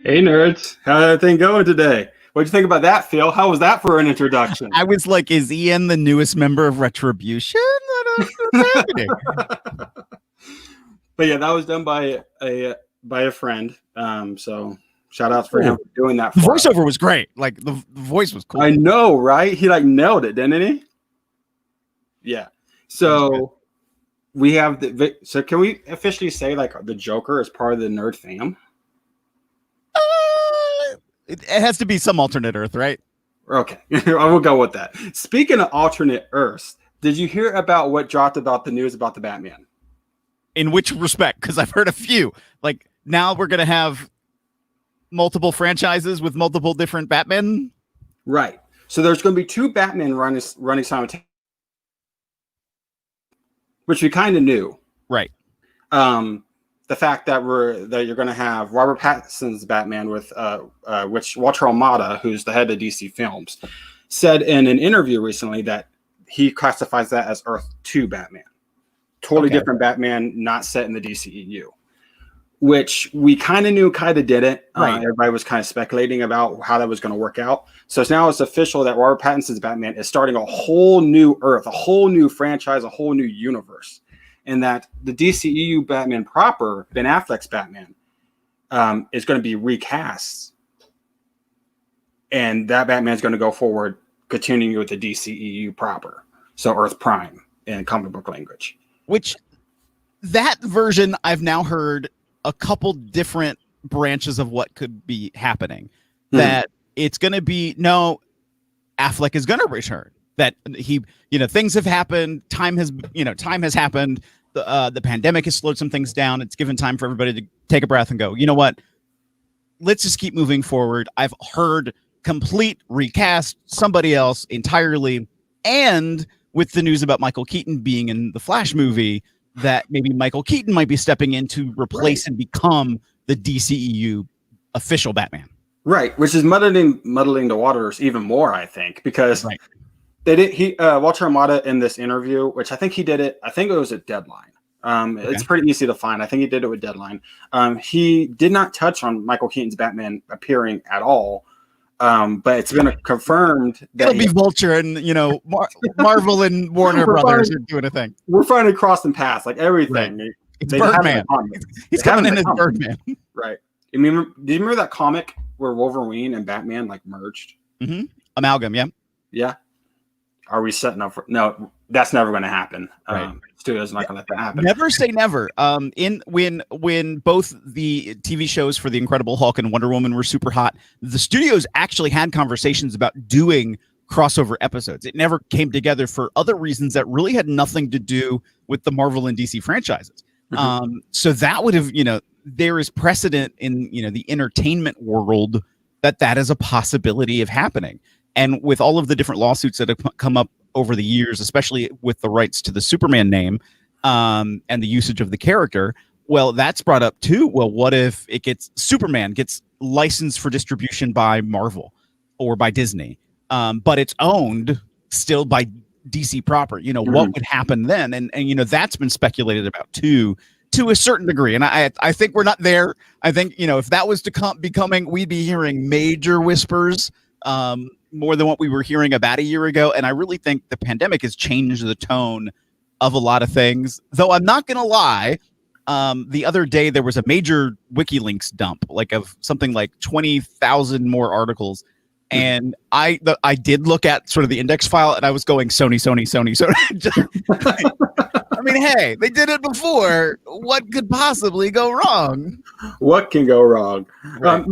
Hey nerds, how's everything going today? What'd you think about that, Phil? How was that for an introduction? I was like, is Ian the newest member of Retribution? What's happening? But yeah, that was done by a friend. So shout outs for him for doing that. The voiceover was great. Like the voice was cool. I know, right? He like nailed it, didn't he? Yeah. So we have so can we officially say like the Joker is part of the nerd fam? It has to be some alternate Earth, right? Okay, I will go with that. Speaking of alternate Earths, did you hear about what dropped about the news about the Batman? In which respect? Because I've heard a few. Like now we're gonna have multiple franchises with multiple different Batmen. Right. So there's going to be two Batman running simultaneously, which we kind of knew. Right. The fact that you're going to have Robert Pattinson's Batman with which Walter Amada, who's the head of DC Films, said in an interview recently that he classifies that as Earth 2 Batman. Totally different Batman, not set in the DCEU. Which we kind of knew, kind of didn't. Right. Everybody was kind of speculating about how that was going to work out. So now it's official that Robert Pattinson's Batman is starting a whole new Earth, a whole new franchise, a whole new universe. And that the DCEU Batman proper, Ben Affleck's Batman, is going to be recast. And that Batman is going to go forward, continuing with the DCEU proper. So Earth Prime in comic book language. Which, that version I've now heard a couple different branches of what could be happening. That it's going to be, no, Affleck is going to return. That he, things have happened. Time has happened. The pandemic has slowed some things down. It's given time for everybody to take a breath and go, you know what? Let's just keep moving forward. I've heard complete recast, somebody else entirely. And with the news about Michael Keaton being in the Flash movie, that maybe Michael Keaton might be stepping in to replace and become the DCEU official Batman. Right, which is muddling the waters even more, I think, because they did. Walter Amada in this interview, which I think he did it. I think it was at Deadline. It's pretty easy to find. I think he did it with Deadline. He did not touch on Michael Keaton's Batman appearing at all. But it's been confirmed that it'll be Vulture and Marvel and Warner Brothers are doing a thing. We're finally crossing paths, like everything. Right. It's Birdman. He's coming in as Birdman. Right. Do you remember that comic where Wolverine and Batman like merged? Mm-hmm. Amalgam, yeah. Yeah. Are we setting up for? No, that's never going to happen. Right. Studio's not going to let that happen. Never say never. When both the TV shows for the Incredible Hulk and Wonder Woman were super hot, the studios actually had conversations about doing crossover episodes. It never came together for other reasons that really had nothing to do with the Marvel and DC franchises. Mm-hmm. So that would have, there is precedent in the entertainment world that is a possibility of happening. And with all of the different lawsuits that have come up over the years, especially with the rights to the Superman name and the usage of the character, well, that's brought up too. Well, what if Superman gets licensed for distribution by Marvel or by Disney, but it's owned still by DC proper? What would happen then? And that's been speculated about too, to a certain degree. And I think we're not there. I think, if that was to be coming, we'd be hearing major whispers, more than what we were hearing about a year ago. And I really think the pandemic has changed the tone of a lot of things. Though I'm not going to lie, the other day there was a major WikiLeaks dump, of something like 20,000 more articles. And I did look at sort of the index file and I was going Sony. I mean, hey, they did it before. What could possibly go wrong? What can go wrong? Right.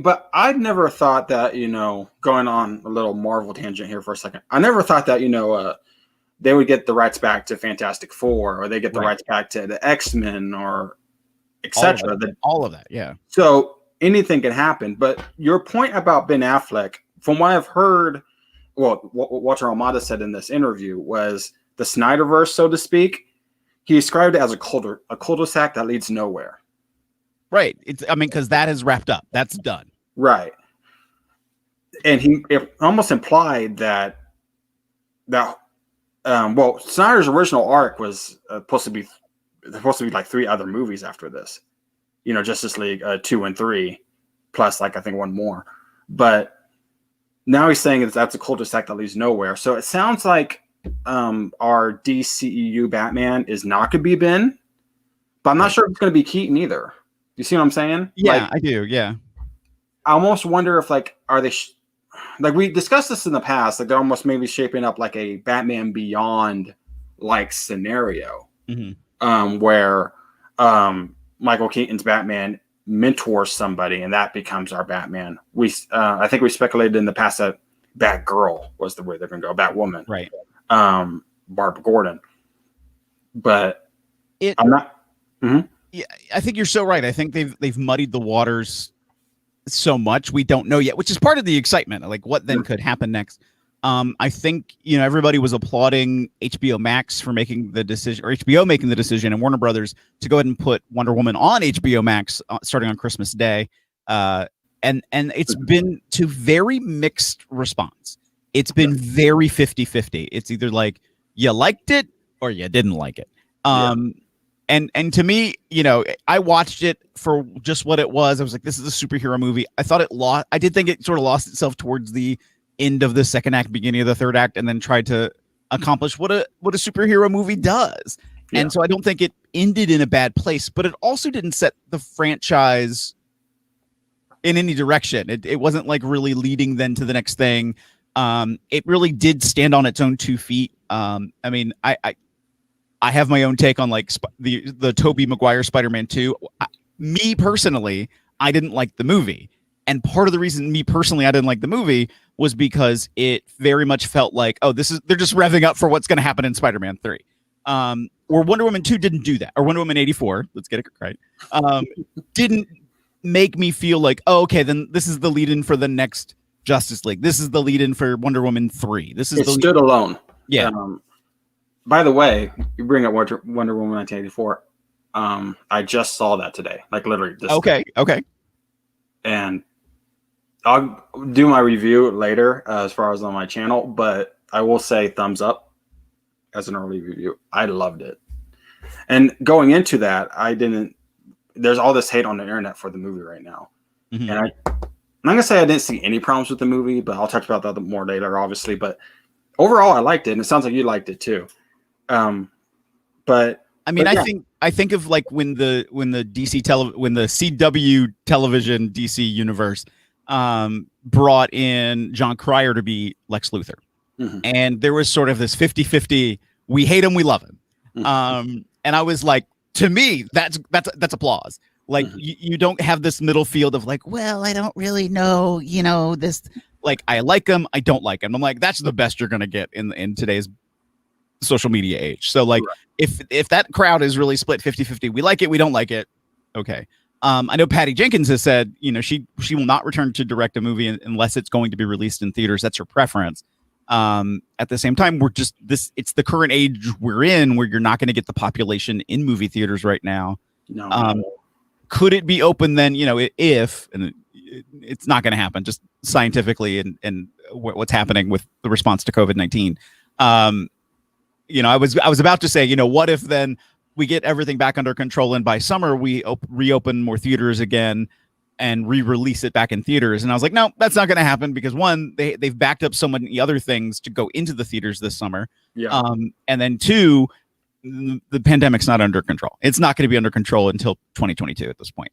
But I never thought that, going on a little Marvel tangent here for a second. I never thought that, they would get the rights back to Fantastic Four, or they get the rights back to the X-Men, or etc. All of that, yeah. So anything can happen. But your point about Ben Affleck, from what I've heard, well, what Walter Amada said in this interview was the Snyderverse, so to speak. He described it as a cul-de-sac that leads nowhere. Right. Because that is wrapped up. That's done. Right. And he almost implied that Snyder's original arc was supposed to be like 3 other movies after this. Justice League 2 and 3, plus like I think one more. But now he's saying that's a cul-de-sac that leads nowhere. So it sounds like our DCEU Batman is not going to be Ben, but I'm not sure if it's going to be Keaton either. You see what I'm saying? Yeah, I do. Yeah. I almost wonder if are they like we discussed this in the past, like they're almost maybe shaping up like a Batman Beyond like scenario, where Michael Keaton's Batman mentors somebody and that becomes our Batman. I think we speculated in the past that Batgirl was the way they're going to go, Batwoman, right? Barbara Gordon, but I'm not. Yeah, I think you're so right. I think they've muddied the waters so much we don't know yet, which is part of the excitement. Like what then could happen next. I think everybody was applauding HBO Max for making the decision, or HBO making the decision, and Warner Brothers to go ahead and put Wonder Woman on HBO Max starting on Christmas Day. And it's been to very mixed response. It's been very 50-50. It's either like you liked it or you didn't like it. And to me, I watched it for just what it was. I was like, this is a superhero movie. I thought I did think it sort of lost itself towards the end of the second act, beginning of the third act, and then tried to accomplish what a superhero movie does. Yeah. And so I don't think it ended in a bad place, but it also didn't set the franchise in any direction. It wasn't like really leading then to the next thing. It really did stand on its own 2 feet. I mean, I have my own take on like the Tobey Maguire Spider-Man 2. Me personally, I didn't like the movie. And part of the reason I didn't like the movie was because it very much felt like, they're just revving up for what's going to happen in Spider-Man 3. Or Wonder Woman 2 didn't do that. Or Wonder Woman 84, let's get it right. Didn't make me feel like, okay, then this is the lead-in for the next Justice League. This is the lead-in for Wonder Woman 3. It stood alone. Yeah. By the way, you bring up Wonder Woman 1984. I just saw that today, like literally. Okay. And I'll do my review later as far as on my channel, but I will say thumbs up as an early review. I loved it. And going into that, there's all this hate on the internet for the movie right now. And I'm not going to say I didn't see any problems with the movie, but I'll talk about that more later, obviously. But overall, I liked it. And it sounds like you liked it too. But I mean, yeah. I think of like when the CW television DC universe brought in John Cryer to be Lex Luthor, and there was sort of this 50-50. We hate him, we love him, and I was like, to me, that's applause. Like you don't have this middle field of like, well, I don't really know, this. Like I like him, I don't like him. I'm like, that's the best you're gonna get in today's social media age. So like if that crowd is really split 50-50, we like it, we don't like it, okay. I know Patty Jenkins has said she will not return to direct a movie unless it's going to be released in theaters. That's her preference. At the same time, it's the current age we're in where you're not going to get the population in movie theaters right now. No. Could it be open then, if and it's not going to happen just scientifically and what's happening with the response to COVID-19. I was about to say, what if then we get everything back under control and by summer we reopen more theaters again and re-release it back in theaters? And I was like, no, that's not going to happen because one, they've backed up so many other things to go into the theaters this summer. Yeah. And then two, the pandemic's not under control. It's not going to be under control until 2022 at this point.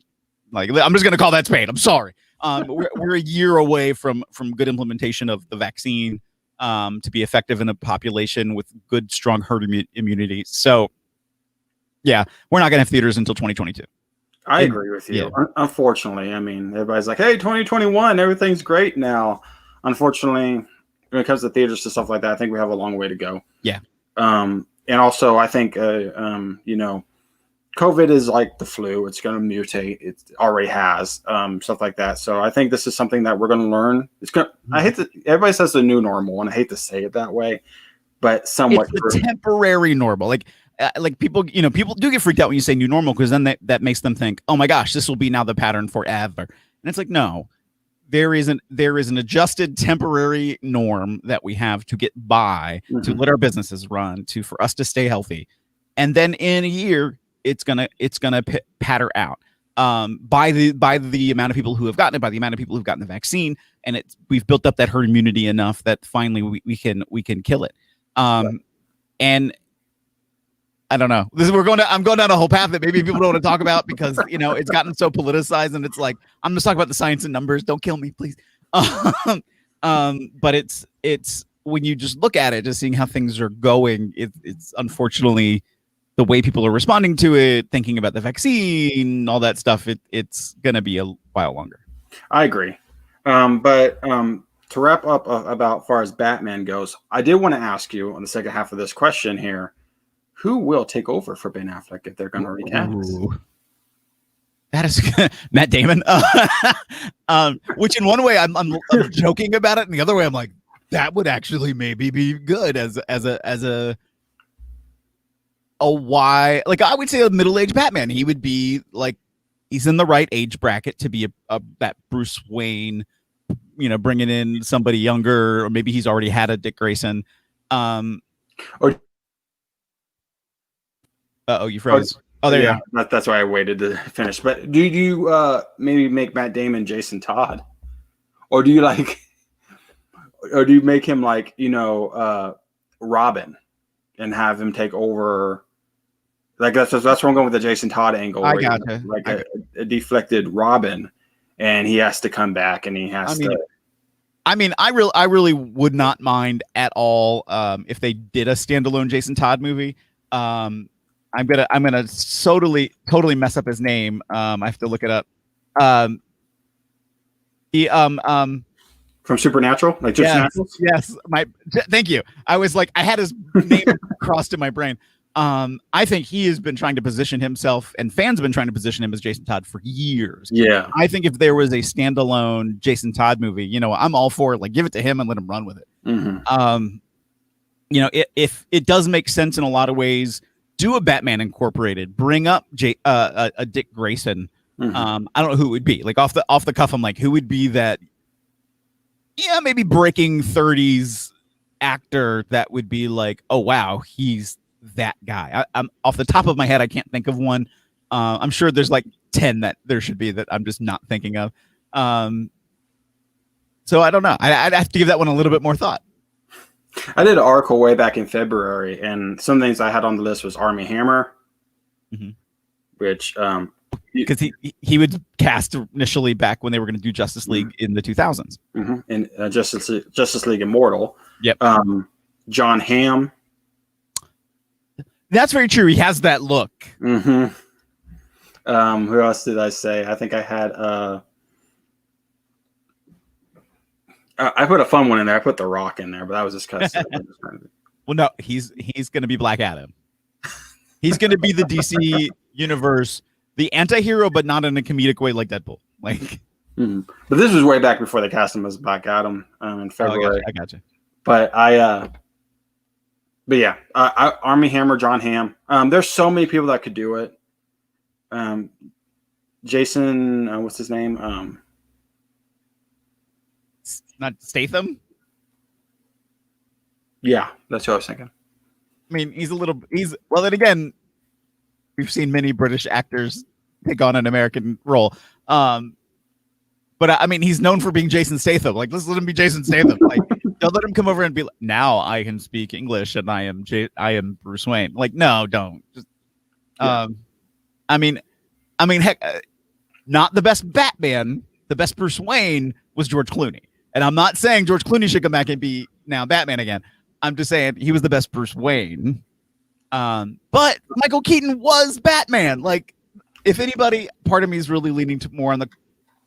Like, I'm just going to call that spade. I'm sorry. We're a year away from good implementation of the vaccine to be effective in a population with good, strong herd immunity. So, yeah, we're not going to have theaters until 2022. I agree with you. Yeah. Unfortunately, I mean, everybody's like, hey, 2021, everything's great now. Unfortunately, when it comes to theaters and stuff like that, I think we have a long way to go. Yeah. And also, I think, COVID is like the flu. It's going to mutate. It already has, stuff like that. So I think this is something that we're going to learn. I hate to, everybody says the new normal, and I hate to say it that way, but somewhat. It's the temporary normal. Like people do get freaked out when you say new normal, because then that makes them think, oh my gosh, this will be now the pattern forever. And it's like, no, there is an adjusted temporary norm that we have to get by, to let our businesses run, for us to stay healthy. And then in a year, it's gonna patter out. by the amount of people who have gotten it, by the amount of people who've gotten the vaccine, and we've built up that herd immunity enough that finally we can kill it. And I don't know. I'm going down a whole path that maybe people don't want to talk about because it's gotten so politicized, and it's like I'm just talking about the science and numbers. Don't kill me, please. But it's when you just look at it, just seeing how things are going, it's unfortunately the way people are responding to it, thinking about the vaccine, all that stuff. It's gonna be a while longer. I agree. But to wrap up about far as Batman goes, I did want to ask you on the second half of this question here, who will take over for Ben Affleck if they're going to recast? That is Matt Damon. Which in one way I'm joking about it, and the other way I'm like, that would actually maybe be good as a why, like I would say a middle-aged Batman. He would be like, he's in the right age bracket to be that Bruce Wayne, bringing in somebody younger, or maybe he's already had a Dick Grayson. Or you froze. Oh, there you go. That's why I waited to finish. But do you maybe make Matt Damon Jason Todd, or do you make him like Robin, and have him take over? Like that's where I'm going with the Jason Todd angle. I gotcha. Like a deflected Robin, and he has to come back, and he has to. I really would not mind at all if they did a standalone Jason Todd movie. I'm gonna totally mess up his name. I have to look it up. From Supernatural, like just Naturals? Yes. Thank you. I was like, I had his name crossed in my brain. I think he has been trying to position himself, and fans have been trying to position him as Jason Todd for years. Yeah. I think if there was a standalone Jason Todd movie, I'm all for it. Like, give it to him and let him run with it. Mm-hmm. If it does make sense in a lot of ways, do a Batman Incorporated, bring up a Dick Grayson. Mm-hmm. I don't know who it would be. Like off the cuff, I'm like, who would be that? Yeah, maybe breaking 30s actor that would be like, oh wow, he's that guy. I'm off the top of my head, I can't think of one. I'm sure there's like 10 that there should be that I'm just not thinking of. So I don't know. I'd have to give that one a little bit more thought. I did an article way back in February, and some things I had on the list was Armie Hammer, which because he would cast initially back when they were going to do Justice League in the 2000s, and Justice League Immortal. Yep. John Hamm. That's very true. He has that look. Who else did I say? I think I had. I put a fun one in there. I put The Rock in there, but that was just because. Well, no, he's going to be Black Adam. He's going to be the DC universe, the anti-hero, but not in a comedic way like Deadpool. Like, but this was way back before they cast him as Black Adam in February. I gotcha. But yeah, Armie Hammer, John Hamm. There's so many people that could do it. Jason, what's his name? Not Statham. Yeah, that's what I was thinking. I mean, well, then again, we've seen many British actors take on an American role. But I mean, he's known for being Jason Statham. Like, let's let him be Jason Statham. Like, don't let him come over and be like, now I can speak English and I am Bruce Wayne. Like, no, don't. Just, I mean, heck, not the best Batman. The best Bruce Wayne was George Clooney. And I'm not saying George Clooney should come back and be now Batman again. I'm just saying he was the best Bruce Wayne. But Michael Keaton was Batman. Like, if anybody, part of me is really leaning to more on the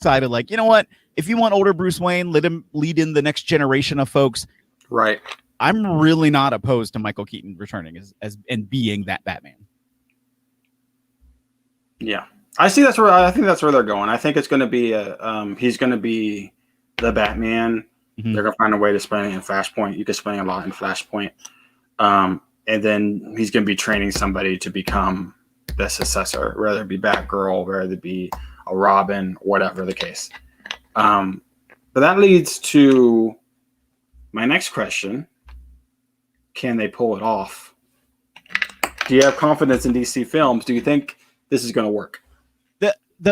side of like, you know what? If you want older Bruce Wayne, let him lead in the next generation of folks. Right. I'm really not opposed to Michael Keaton returning as and being that Batman. Yeah. I think that's where they're going. I think it's going to be he's going to be the Batman. They're going to find a way to explain it in Flashpoint. You can explain a lot in Flashpoint. And then he's going to be training somebody to become the successor, whether it be Batgirl, whether it be a Robin, whatever the case. But that leads to my next question. Can they pull it off? Do you have confidence in DC Films? Do you think this is going to work?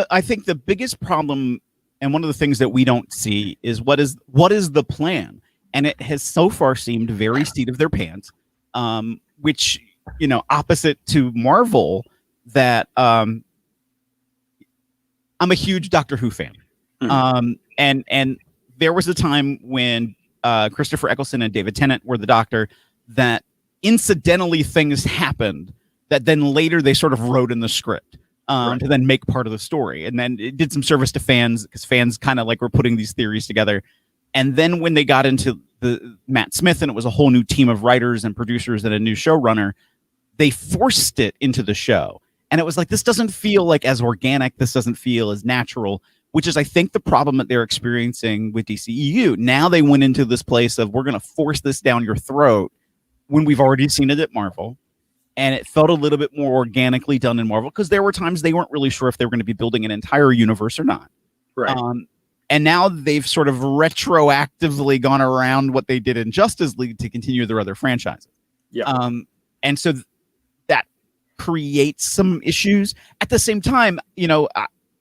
I think the biggest problem, and one of the things that we don't see, is what is the plan, and it has so far seemed very seat of their pants, which, opposite to Marvel, that I'm a huge Doctor Who fan. And there was a time when Christopher Eccleston and David Tennant were the Doctor, that incidentally things happened that then later they sort of wrote in the script to then make part of the story. And then it did some service to fans, because fans kind of like were putting these theories together. And then when they got into the Matt Smith, and it was a whole new team of writers and producers and a new showrunner, they forced it into the show. And it was like, this doesn't feel like as organic. This doesn't feel as natural, which is, I think, the problem that they're experiencing with DCEU. Now they went into this place of, we're going to force this down your throat, when we've already seen it at Marvel. And it felt a little bit more organically done in Marvel, because there were times they weren't really sure if they were going to be building an entire universe or not. Right. And now they've sort of retroactively gone around what they did in Justice League to continue their other franchises. Yeah. And so that creates some issues. At the same time,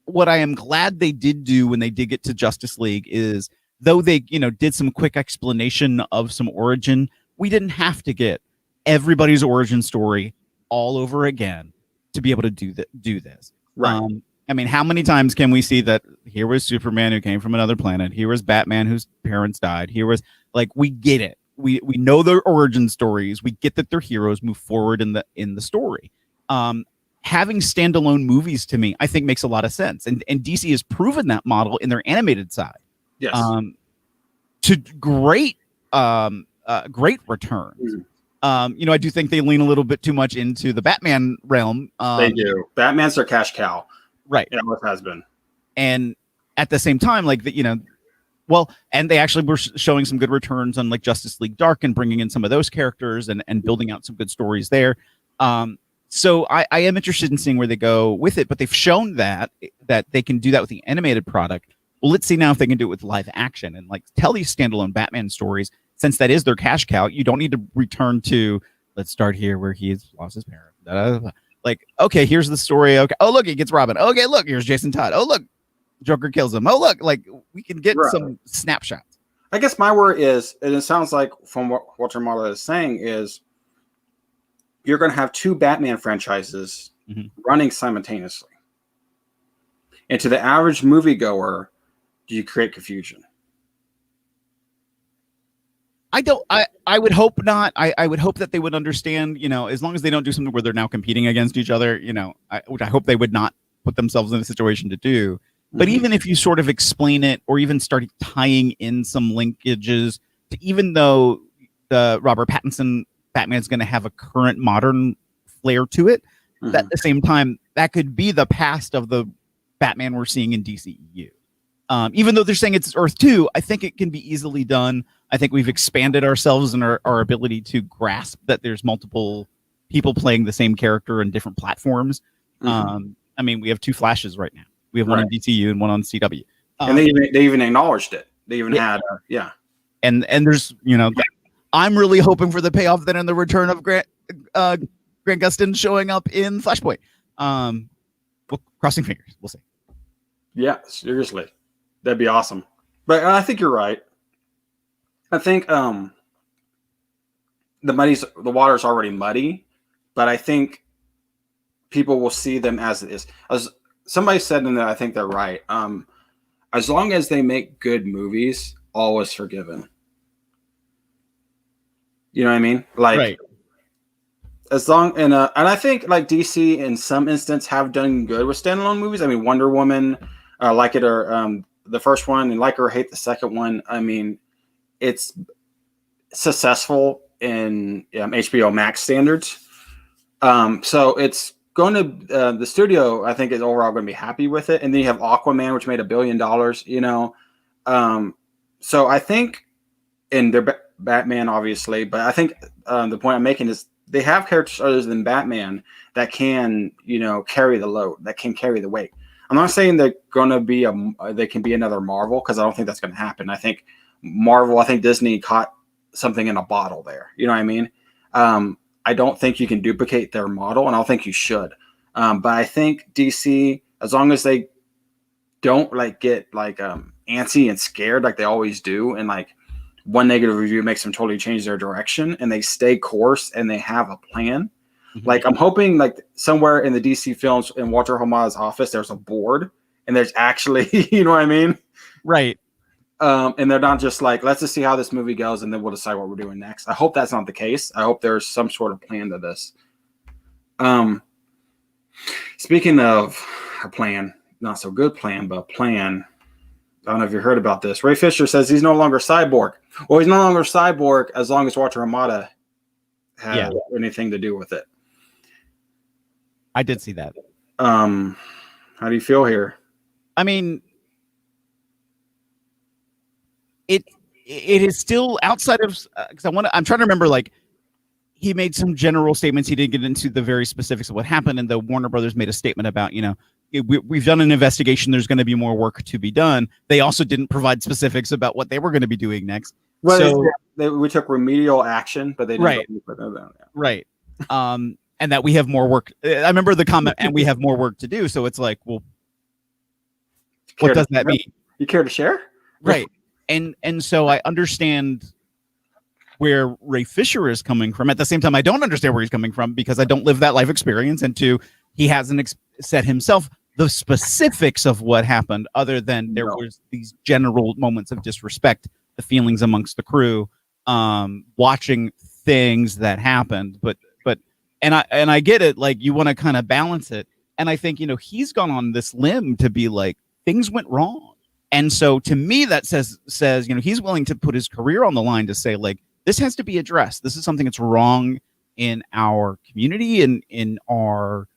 what I am glad they did do when they did get to Justice League is, though they, did some quick explanation of some origin, we didn't have to get everybody's origin story all over again to be able to do this. Right. I mean, how many times can we see that here was Superman who came from another planet, here was Batman whose parents died, here was, like, we get it. We know their origin stories. We get that they're heroes, move forward in the story. Having standalone movies, to me, I think makes a lot of sense. And DC has proven that model in their animated side. Yes. To great returns. I do think they lean a little bit too much into the Batman realm. They do. Batman's their cash cow. Right. Yeah, it has been. And at the same time, like, and they actually were showing some good returns on, like, Justice League Dark, and bringing in some of those characters and building out some good stories there. So I am interested in seeing where they go with it, but they've shown that they can do that with the animated product. Well, let's see now if they can do it with live action and, like, tell these standalone Batman stories. Since that is their cash cow, you don't need to return to, let's start here where he has lost his parent. Like, okay, here's the story. Okay, oh, look, he gets Robin. Okay, look, here's Jason Todd. Oh, look, Joker kills him. Oh, look, like, we can get some snapshots. I guess my worry is, and it sounds like from what Walter Marla is saying, is you're going to have two Batman franchises running simultaneously. And to the average moviegoer, do you create confusion? I would hope not. I would hope that they would understand, as long as they don't do something where they're now competing against each other, which I hope they would not put themselves in a situation to do. But even if you sort of explain it, or even start tying in some linkages to, even though the Robert Pattinson Batman is going to have a current modern flair to it, at the same time, that could be the past of the Batman we're seeing in DCEU. Even though they're saying it's Earth 2, I think it can be easily done. I think we've expanded ourselves and our ability to grasp that there's multiple people playing the same character in different platforms. I mean, we have two Flashes right now. We have one on DCU and one on CW. And they even acknowledged it. They even had, And there's, I'm really hoping for the payoff then in the return of Grant Gustin showing up in Flashpoint. Well, crossing fingers. We'll see. Yeah, seriously. That'd be awesome. But I think you're right. I think the water's already muddy, but I think people will see them as it is. As somebody said, and I think they're right. As long as they make good movies, all is forgiven. You know what I mean? Like, right. As long and I think, like, DC in some instance have done good with standalone movies. I mean, Wonder Woman, like it or the first one, and like or hate the second one. I mean, it's successful in HBO Max standards. So it's going to the studio, I think, is overall going to be happy with it. And then you have Aquaman, which made $1 billion. So I think, in their Batman, obviously, but I think the point I'm making is they have characters other than Batman that can, carry the load, that can carry the weight. I'm not saying they're going to be they can be another Marvel, because I don't think that's going to happen. I think Disney caught something in a bottle there. You know what I mean? I don't think you can duplicate their model, and I don't think you should. But I think DC, as long as they don't like get like antsy and scared like they always do, and like one negative review makes them totally change their direction, and they stay course and they have a plan. Like I'm hoping like somewhere in the DC films in Walter Hamada's office there's a board and there's actually you know what I mean, right. And they're not just like, let's just see how this movie goes and then we'll decide what we're doing next. I hope that's not the case. I hope there's some sort of plan to this. Speaking of a plan, not so good plan, but a plan. I don't know if you heard about this. Ray Fisher says he's no longer Cyborg. Well, he's no longer Cyborg as long as Walter Hamada had anything to do with it. I did see that. How do you feel here? I mean, it is still outside of because I'm trying to remember, like, he made some general statements. He didn't get into the very specifics of what happened, and the Warner Brothers made a statement about, you know, we've done an investigation. There's going to be more work to be done. They also didn't provide specifics about what they were going to be doing next. Well, so we took remedial action, but they didn't. Right. And that we have more work. I remember the comment, and we have more work to do. So it's like, well, what does that mean? You care to share? Right. And so I understand where Ray Fisher is coming from. At the same time, I don't understand where he's coming from because I don't live that life experience. And two, he hasn't said himself the specifics of what happened, other than there was these general moments of disrespect, the feelings amongst the crew, watching things that happened. But I get it. Like, you want to kind of balance it. And I think, you know, he's gone on this limb to be like, things went wrong. And so to me, that says, you know, he's willing to put his career on the line to say, like, this has to be addressed. This is something that's wrong in our community and in our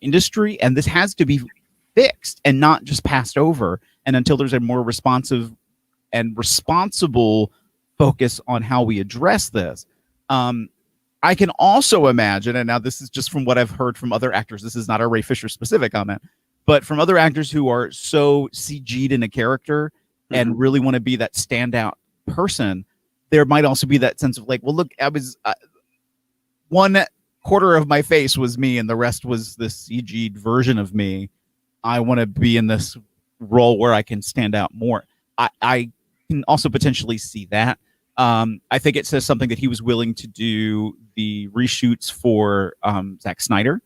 industry. And this has to be fixed and not just passed over. And until there's a more responsive and responsible focus on how we address this. I can also imagine, and now this is just from what I've heard from other actors, this is not a Ray Fisher specific comment, but from other actors who are so CG'd in a character and really want to be that standout person, there might also be that sense of like, well, look, I was 1/4 of my face was me and the rest was this CG'd version of me. I want to be in this role where I can stand out more. I can also potentially see that. I think it says something that he was willing to do the reshoots for Zack Snyder,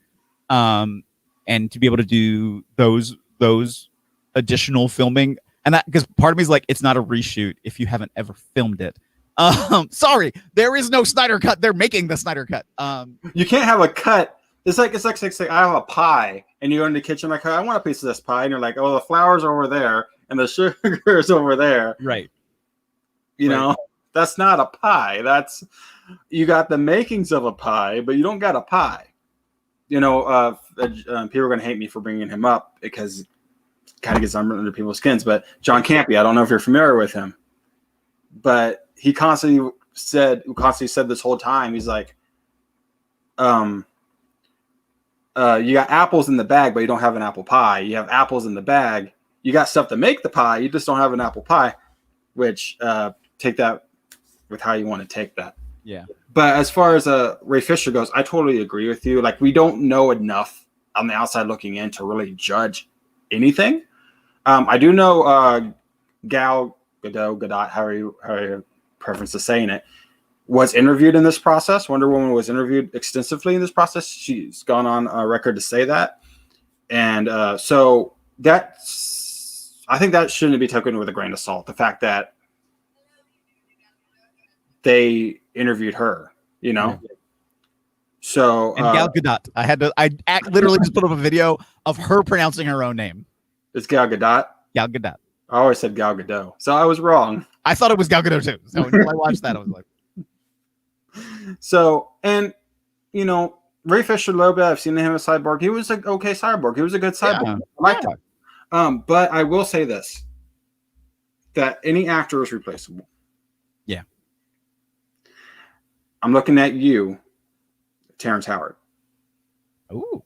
and to be able to do those additional filming. And that, because part of me is like, it's not a reshoot if you haven't ever filmed it. Sorry, there is no Snyder cut. They're making the Snyder cut. You can't have a cut. It's like I have a pie, and you go in the kitchen like, I want a piece of this pie, and you're like, oh, the flour's over there, and the sugar is over there. Right. You know, that's not a pie. That's, you got the makings of a pie, but you don't got a pie. You know, people are going to hate me for bringing him up because it kind of gets under people's skins. But John Campea, I don't know if you're familiar with him, but he constantly said this whole time, he's like, you got apples in the bag, but you don't have an apple pie. You have apples in the bag. You got stuff to make the pie. You just don't have an apple pie, which take that with how you want to take that. Yeah. But as far as Ray Fisher goes, I totally agree with you. Like, we don't know enough on the outside looking in to really judge anything. I do know Gal Gadot, how your preference to saying it, was interviewed in this process. Wonder Woman was interviewed extensively in this process. She's gone on record to say that. And so I think that shouldn't be taken with a grain of salt. The fact that they interviewed her, you know? So and Gal Gadot, I literally just put up a video of her pronouncing her own name. It's Gal Gadot. Gal Gadot. I always said Gal Gadot, so I was wrong. I thought it was Gal Gadot too. So when I watched that, I was like, so, and you know, Ray Fisher, a little bit, I've seen him as Cyborg. He was an okay Cyborg. He was a good Cyborg. Yeah. I like that. But I will say this: that any actor is replaceable. Yeah. I'm looking at you, Terrence Howard. Ooh.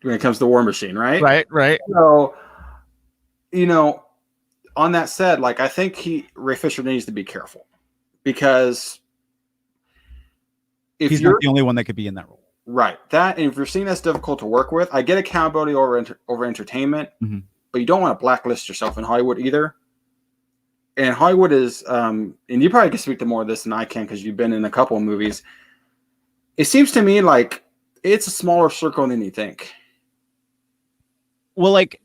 When it comes to War Machine, right? Right. So, you know, on that said, like, I think Ray Fisher needs to be careful because if he's not the only one that could be in that role. Right. That, and if you're seeing that's difficult to work with, I get accountability over entertainment, but you don't want to blacklist yourself in Hollywood either. And Hollywood is, and you probably can speak to more of this than I can because you've been in a couple of movies. It seems to me like it's a smaller circle than you think. Well, like,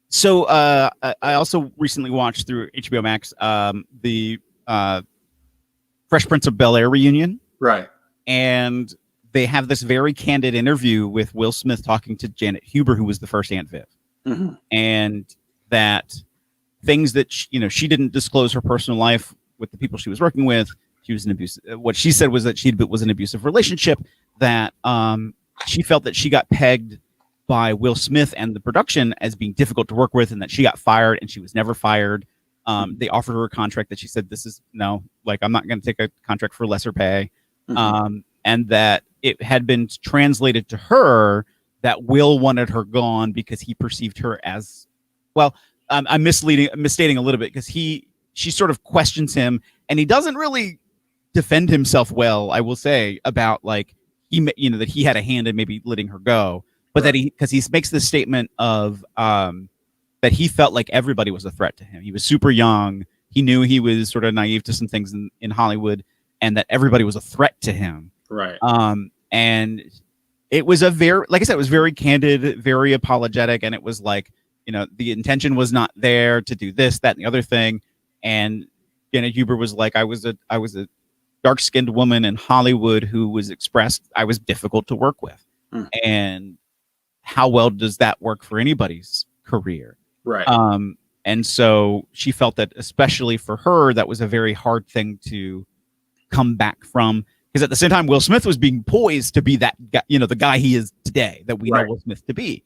so I also recently watched through HBO Max the Fresh Prince of Bel-Air reunion. Right. And they have this very candid interview with Will Smith talking to Janet Huber, who was the first Aunt Viv. And that things that, she didn't disclose her personal life with the people she was working with. She was an abusive. What she said was that she was an abusive relationship, that she felt that she got pegged by Will Smith and the production as being difficult to work with, and that she got fired and she was never fired. They offered her a contract that she said, I'm not going to take a contract for lesser pay. And that it had been translated to her that Will wanted her gone because he perceived her as, well, I'm misstating a little bit, because she sort of questions him, and he doesn't really defend himself well, I will say, about like that he had a hand in maybe letting her go, but that because he makes this statement of that he felt like everybody was a threat to him. He was super young. He knew he was sort of naive to some things in Hollywood, and that everybody was a threat to him. Right. And it was like I said, it was very candid, very apologetic, and it was like, the intention was not there to do this, that, and the other thing. And Janet Huber was like, I was a dark-skinned woman in Hollywood who was I was difficult to work with. And how well does that work for anybody's career? Right. And so she felt that, especially for her, that was a very hard thing to come back from. Because at the same time, Will Smith was being poised to be that guy, the guy he is today, that we know Will Smith to be.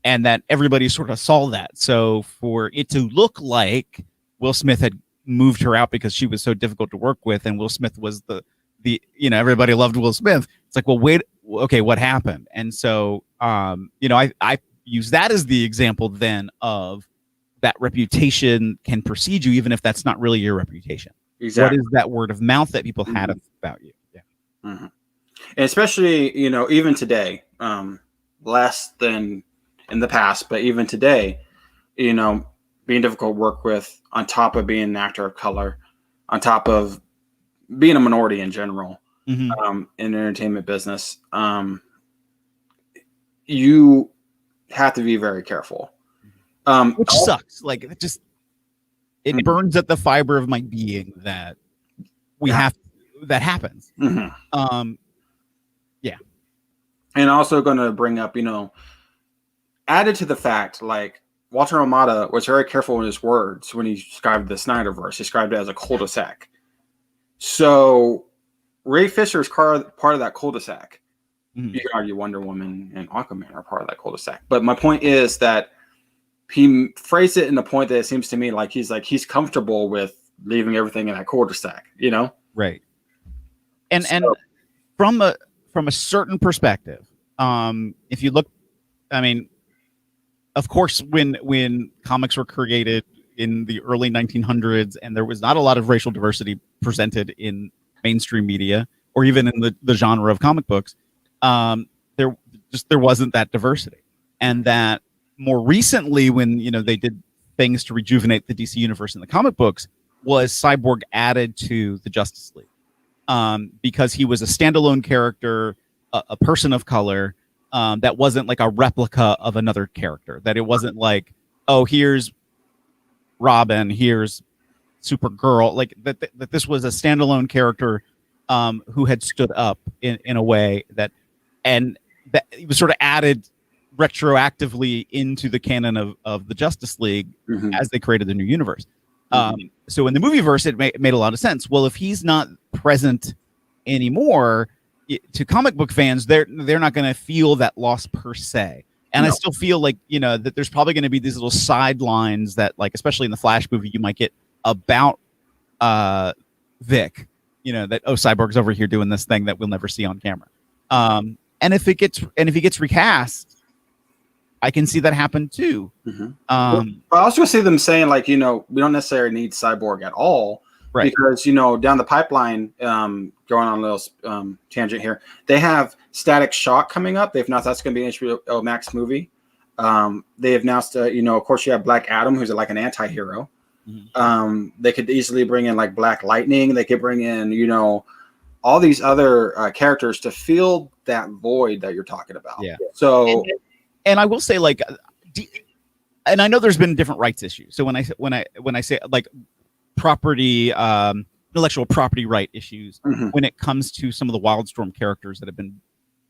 And that everybody sort of saw that. So for it to look like Will Smith had moved her out because she was so difficult to work with, and Will Smith was the everybody loved Will Smith. It's like, well, wait, okay, what happened? And so, I use that as the example then of that reputation can precede you, even if that's not really your reputation. Exactly. What is that word of mouth that people had about you? Yeah. And especially, even today, less than in the past, but even today, being difficult to work with, on top of being an actor of color, on top of being a minority in general, in the entertainment business, you have to be very careful. Which sucks. Like, it burns at the fiber of my being that that happens. Yeah. And also going to bring up, added to the fact, like, Walter Hamada was very careful in his words when he described the Snyderverse. He described it as a cul-de-sac. So Ray Fisher is part of that cul-de-sac. You can argue Wonder Woman and Aquaman are part of that cul-de-sac. But my point is that he phrased it in the point that it seems to me like he's comfortable with leaving everything in that cul-de-sac, Right. And from a certain perspective, if you look, I mean, of course, when comics were created in the early 1900s, and there was not a lot of racial diversity presented in mainstream media or even in the genre of comic books, there wasn't that diversity. And that more recently, when they did things to rejuvenate the DC universe in the comic books, was Cyborg added to the Justice League, because he was a standalone character, a person of color, that wasn't like a replica of another character. That it wasn't like, oh, here's Robin, here's Supergirl. Like that this was a standalone character who had stood up in a way that it was sort of added retroactively into the canon of the Justice League as they created the new universe. So in the movieverse, it made a lot of sense. Well, if he's not present anymore, to comic book fans, they're not going to feel that loss per se. And I still feel like, that there's probably going to be these little sidelines that, like, especially in the Flash movie, you might get about Vic, that, oh, Cyborg's over here doing this thing that we'll never see on camera. And if he gets recast, I can see that happen too. But I also see them saying, like, we don't necessarily need Cyborg at all, Right. Because, down the pipeline, going on a little tangent here, they have Static Shock coming up. They've announced that's going to be an HBO Max movie. They have announced, of course, you have Black Adam, who's like an anti-hero. Mm-hmm. They could easily bring in like Black Lightning. They could bring in, all these other characters to fill that void that you're talking about. Yeah. So, and I will say, like, and I know there's been different rights issues. So when I say like property, intellectual property right issues, mm-hmm. when it comes to some of the Wildstorm characters that have been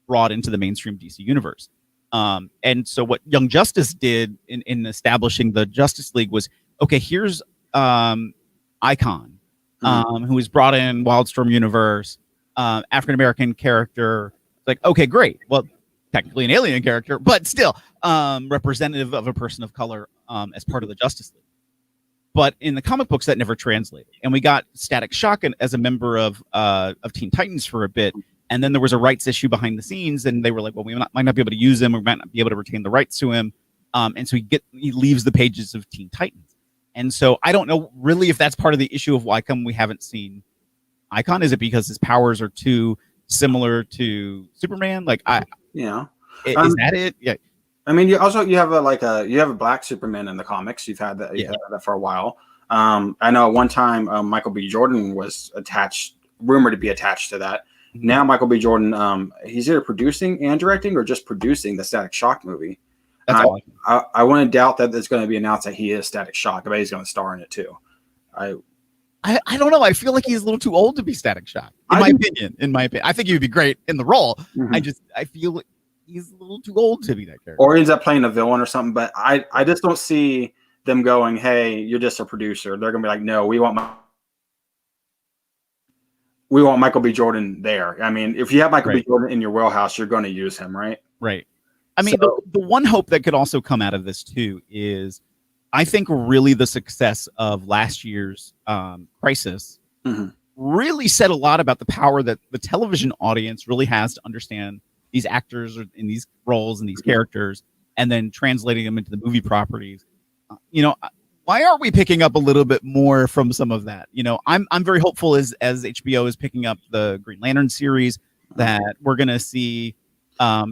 brought into the mainstream DC universe. And so what Young Justice did in establishing the Justice League was, okay, here's Icon, who was brought in Wildstorm universe, African-American character. Like, okay, great. Well, technically an alien character, but still representative of a person of color as part of the Justice League. But in the comic books, that never translated. And we got Static Shock as a member of Teen Titans for a bit. And then there was a rights issue behind the scenes, and they were like, well, we might not be able to use him, or might not be able to retain the rights to him. And so he leaves the pages of Teen Titans. And so I don't know really if that's part of the issue of why come we haven't seen Icon. Is it because his powers are too similar to Superman? Like, is that it? Yeah. I mean, you have a black Superman in the comics. You've had that, had that for a while. I know at one time Michael B. Jordan was rumored to be attached to that. Mm-hmm. Now Michael B. Jordan, he's either producing and directing or just producing the Static Shock movie. That's I wouldn't doubt that it's going to be announced that he is Static Shock. I bet he's going to star in it too. I don't know. I feel like he's a little too old to be Static Shock. In my opinion, I think he would be great in the role. Mm-hmm. I feel like he's a little too old to be that character. Or he ends up playing a villain or something. But I just don't see them going, "Hey, you're just a producer." They're going to be like, "No, we want Michael B. Jordan there." I mean, if you have Michael B. Jordan in your wheelhouse, you're going to use him, right? Right. I mean, the one hope that could also come out of this too is, I think really the success of last year's Crisis mm-hmm. really said a lot about the power that the television audience really has to understand these actors in these roles and these mm-hmm. characters, and then translating them into the movie properties. Why aren't we picking up a little bit more from some of that? I'm very hopeful as HBO is picking up the Green Lantern series that we're going to see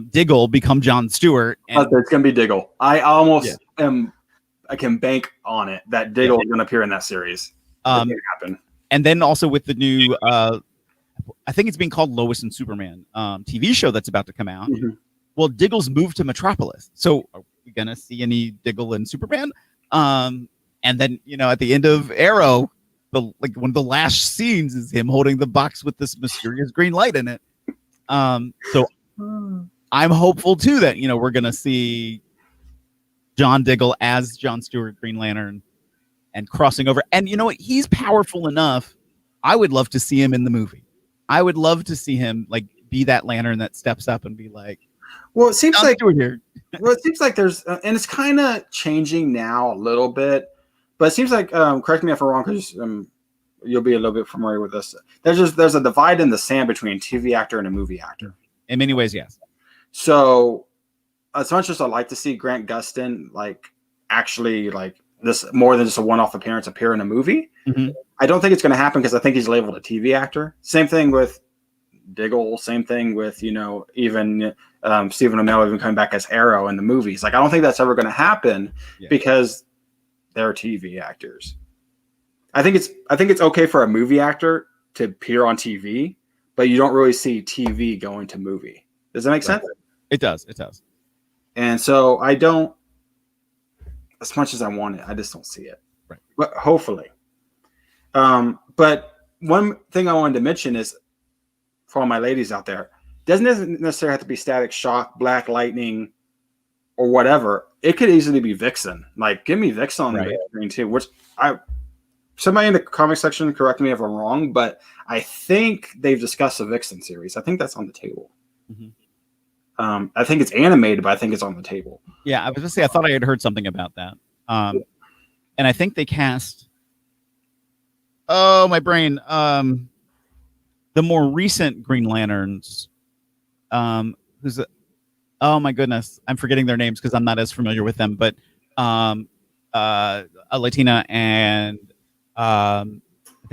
Diggle become John Stewart. And it's going to be Diggle. I almost I can bank on it that Diggle is going to appear in that series. Happen. And then also with the new, I think it's being called Lois and Superman TV show that's about to come out. Mm-hmm. Well, Diggle's moved to Metropolis. So are we going to see any Diggle and Superman? And then, at the end of Arrow, one of the last scenes is him holding the box with this mysterious green light in it. So I'm hopeful too that, we're going to see John Diggle as John Stewart, Green Lantern, and crossing over. And you know what? He's powerful enough. I would love to see him in the movie. I would love to see him be that Lantern that steps up and be like, well, it seems like here. Well, it seems like there's, and it's kind of changing now a little bit, but it seems like, correct me if I'm wrong, because you'll be a little bit familiar with this. There's a divide in the sand between a TV actor and a movie actor. In many ways, yes. So, as much as I'd like to see Grant Gustin actually this more than just a one-off appearance appear in a movie, mm-hmm. I don't think it's going to happen because I think he's labeled a TV actor. Same thing with Diggle. Same thing with even Stephen Amell even coming back as Arrow in the movies. I don't think that's ever going to happen because they're TV actors. I think it's okay for a movie actor to appear on TV, but you don't really see TV going to movie. Does that make sense? It does. And so I don't, as much as I want it, I just don't see it. Right. But hopefully. But one thing I wanted to mention is, for all my ladies out there, doesn't necessarily have to be Static Shock, Black Lightning, or whatever. It could easily be Vixen. Give me Vixen on the screen too. Which somebody in the comic section, correct me if I'm wrong, but I think they've discussed a Vixen series. I think that's on the table. Mm-hmm. I think it's animated, but I think it's on the table. Yeah, I was going to say, I thought I had heard something about that. And I think they cast, my brain, the more recent Green Lanterns, oh my goodness, I'm forgetting their names because I'm not as familiar with them, but a Latina and I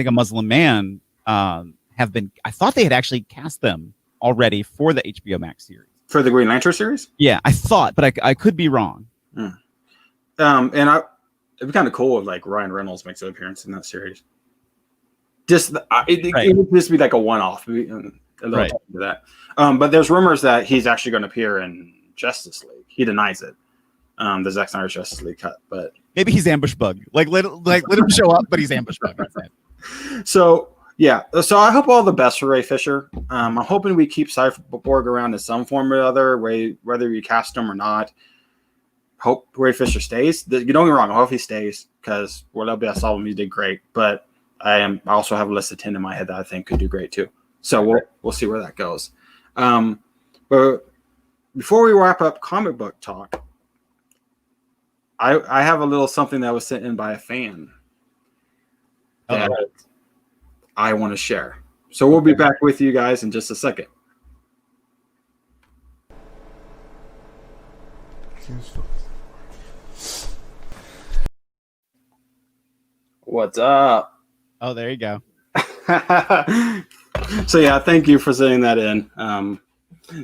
think a Muslim Man have been. I thought they had actually cast them already for the HBO Max series. For the Green Lantern series? Yeah, I thought, but I could be wrong. And it'd be kind of cool if like Ryan Reynolds makes an appearance in that series. Just it would just be like a one-off. A little to that. But there's rumors that he's actually going to appear in Justice League. He denies it. The Zack Snyder Justice League cut, but maybe he's ambush bug. Let him show up, but he's ambush bug. So yeah, so I hope all the best for Ray Fisher. I'm hoping we keep Cyborg around in some form or other, whether you cast him or not. Hope Ray Fisher stays. You don't get me wrong. I hope he stays because I saw him. He did great, but I also have a list of 10 in my head that I think could do great too. So we'll see where that goes. But before we wrap up comic book talk, I have a little something that was sent in by a fan that I want to share. So we'll be back with you guys in just a second. What's up? Oh, there you go. So yeah, thank you for sending that in.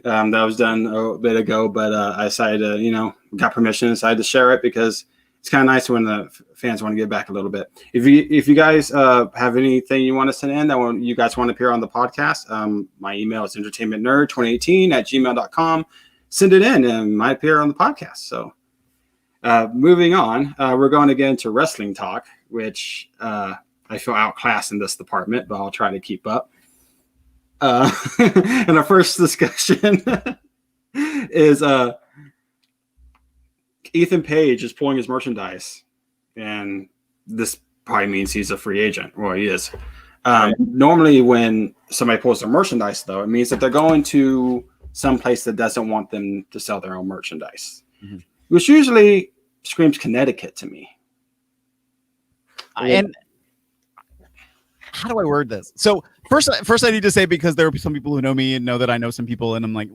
That was done a bit ago, but I decided to, got permission, decided to share it because it's kind of nice when the fans want to give back a little bit. If you guys have anything you want to send in that you guys want to appear on the podcast, my email is entertainmentnerd2018@gmail.com. Send it in and it might appear on the podcast. So moving on, we're going to get into wrestling talk, which I feel outclassed in this department, but I'll try to keep up. And our first discussion is Ethan Page is pulling his merchandise, and this probably means he's a free agent. Well, he is. Normally, when somebody pulls their merchandise, though, it means that they're going to some place that doesn't want them to sell their own merchandise, which usually screams Connecticut to me. And how do I word this? So first I need to say, because there are some people who know me and know that I know some people, and I'm like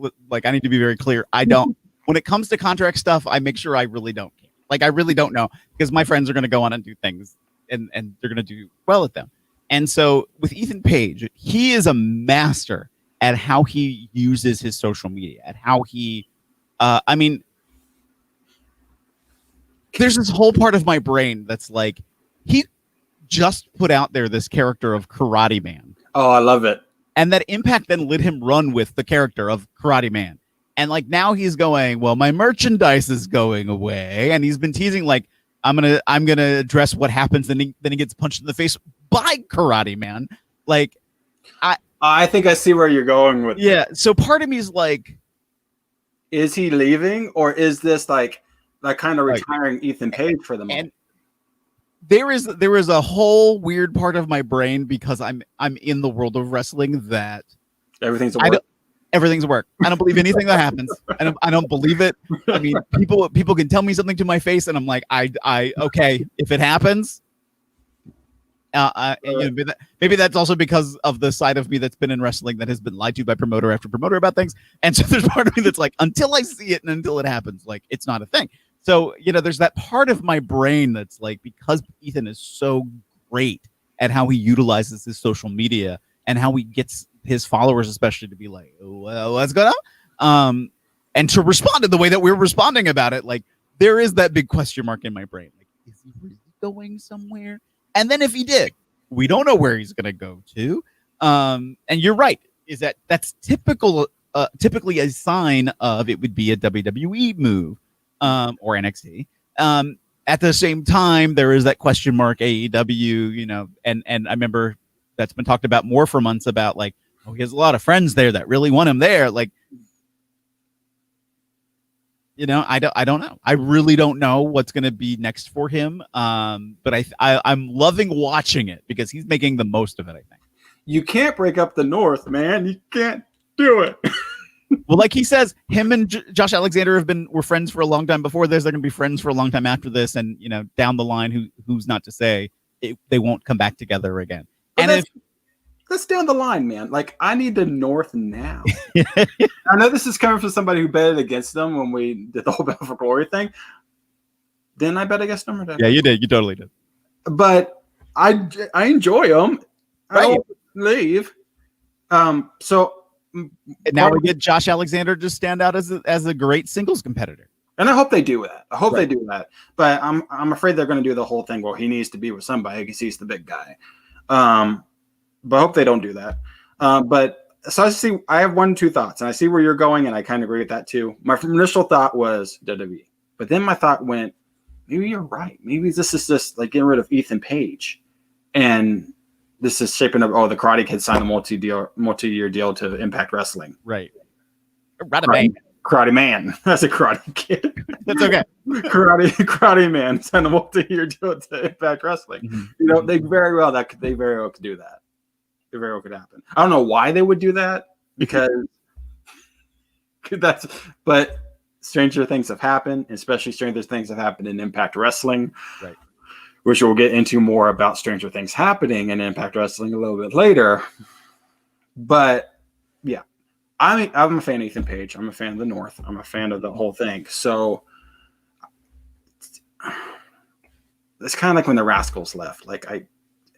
I need to be very clear. I don't. When it comes to contract stuff, I make sure I really don't care. Like, I really don't know, because my friends are going to go on and do things, and they're going to do well at them. And so with Ethan Page, he is a master at how he uses his social media, at how he, there's this whole part of my brain that's like, he just put out there this character of Karate Man. Oh, I love it. And that Impact then let him run with the character of Karate Man. And like, now he's going, well, my merchandise is going away. And he's been teasing like, I'm gonna address what happens. Then he gets punched in the face by Karate Man. Like, I think I see where you're going with it. So part of me is like, is he leaving, or is this like kind of retiring Ethan Page for the moment? There is a whole weird part of my brain, because I'm in the world of wrestling, that everything's a work. Everything's a work. I don't believe anything that happens. I don't believe it. I mean, people can tell me something to my face, and I'm like, okay, if it happens. Maybe that's also because of the side of me that's been in wrestling that has been lied to by promoter after promoter about things. And so there's part of me that's like, until I see it and until it happens, like, it's not a thing. So, there's that part of my brain that's like, because Ethan is so great at how he utilizes his social media and how he gets his followers, especially, to be like, well, what's going on? And to respond in the way that we're responding about it, like, there is that big question mark in my brain. Like, is he really going somewhere? And then if he did, we don't know where he's going to go to. And you're right, is that's typically a sign of it would be a WWE move. Or NXT. At the same time, there is that question mark AEW, and I remember that's been talked about more for months about like, oh, he has a lot of friends there that really want him there. Like, I don't know. I really don't know what's going to be next for him. But I'm loving watching it because he's making the most of it, I think. You can't break up the North, man. You can't do it. Well, like he says, him and Josh Alexander were friends for a long time before this. They're going to be friends for a long time after this, and down the line, who's not to say they won't come back together again. But and that's down the line, man. Like, I need the North now. I know this is coming from somebody who betted against them when we did the whole Battle for Glory thing. Didn't I bet against them? Yeah, you did. You totally did. But I enjoy them. I don't leave. So and now we get Josh Alexander to stand out as a great singles competitor. And I hope they do that. I hope they do that. But I'm afraid they're going to do the whole thing. Well, he needs to be with somebody because he's the big guy. But I hope they don't do that. But so I have 2 thoughts, and I see where you're going, and I kind of agree with that too. My initial thought was WWE, but then my thought went, maybe you're right. Maybe this is just like getting rid of Ethan Page, and this is shaping up. Oh, the Karate Kid signed a multi-year deal to Impact Wrestling. Right. Karate Man. That's a Karate Kid. That's okay. Karate Man signed a multi-year deal to Impact Wrestling. Mm-hmm. You know, they very well could do that. It very well could happen. I don't know why they would do that because but stranger things have happened, especially stranger things have happened in Impact Wrestling. Right. Which we'll get into more about stranger things happening in Impact Wrestling a little bit later. But yeah, I'm a fan of Ethan Page. I'm a fan of the North. I'm a fan of the whole thing. So it's kind of like when the Rascals left. Like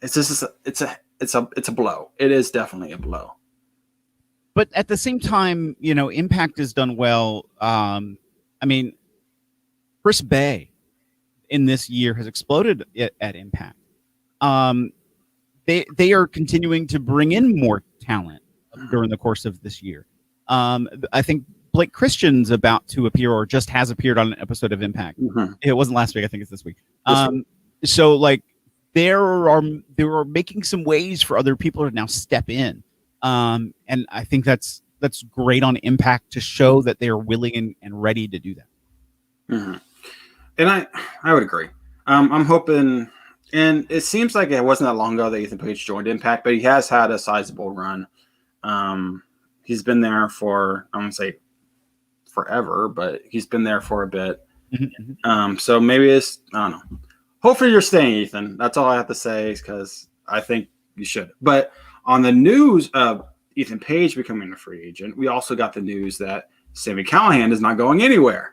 it's a blow. It is definitely a blow. But at the same time, you know, Impact has done well. I mean, Chris Bay in this year has exploded at Impact. They are continuing to bring in more talent during the course of this year. I think Blake Christian's about to appear or just has appeared on an episode of Impact. Mm-hmm. It wasn't last week. I think it's this week. So like they are making some ways for other people to now step in. And I think that's great on Impact to show that they are willing and ready to do that. Mm-hmm. And I would agree. I'm hoping, and it seems like it wasn't that long ago that Ethan Page joined Impact, but he has had a sizable run. He's been there for, I won't say forever, but he's been there for a bit. Mm-hmm. So maybe it's, I don't know. Hopefully you're staying, Ethan. That's all I have to say, because I think you should. But on the news of Ethan Page becoming a free agent, we also got the news that Sami Callihan is not going anywhere.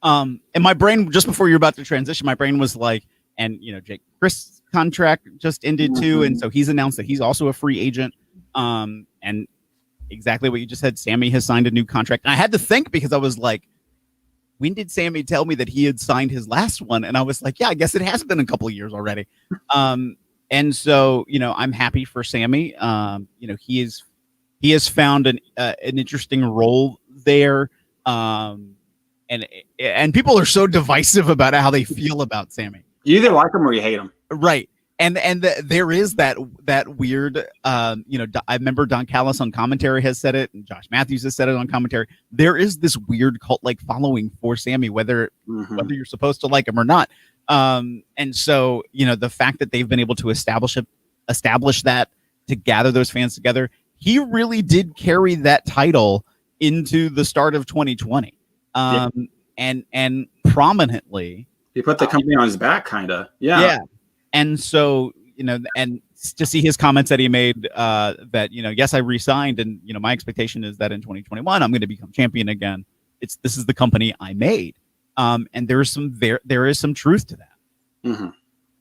And my brain, just before you're about to transition, my brain was like, and you know, Jake Chris' contract just ended too, and so he's announced that he's also a free agent. And exactly what you just said, Sami has signed a new contract. And I had to think, because I was like, when did Sami tell me that he had signed his last one? And I was like, yeah, I guess it has been a couple of years already. And so, you know, I'm happy for Sami. You know, he has found an interesting role there. And people are so divisive about how they feel about Sami. You either like him or you hate him. Right. And there is that weird, you know, I remember Don Callis on commentary has said it, and Josh Matthews has said it on commentary. There is this weird cult-like following for Sami, whether you're supposed to like him or not. And so, you know, the fact that they've been able to establish that, to gather those fans together, he really did carry that title into the start of 2020. And prominently, he put the company on his back, kind of. Yeah. And so, you know, and to see his comments that he made, that, you know, yes, I re-signed, and, you know, my expectation is that in 2021, I'm going to become champion again. This is the company I made. And there is some truth to that. Mm-hmm.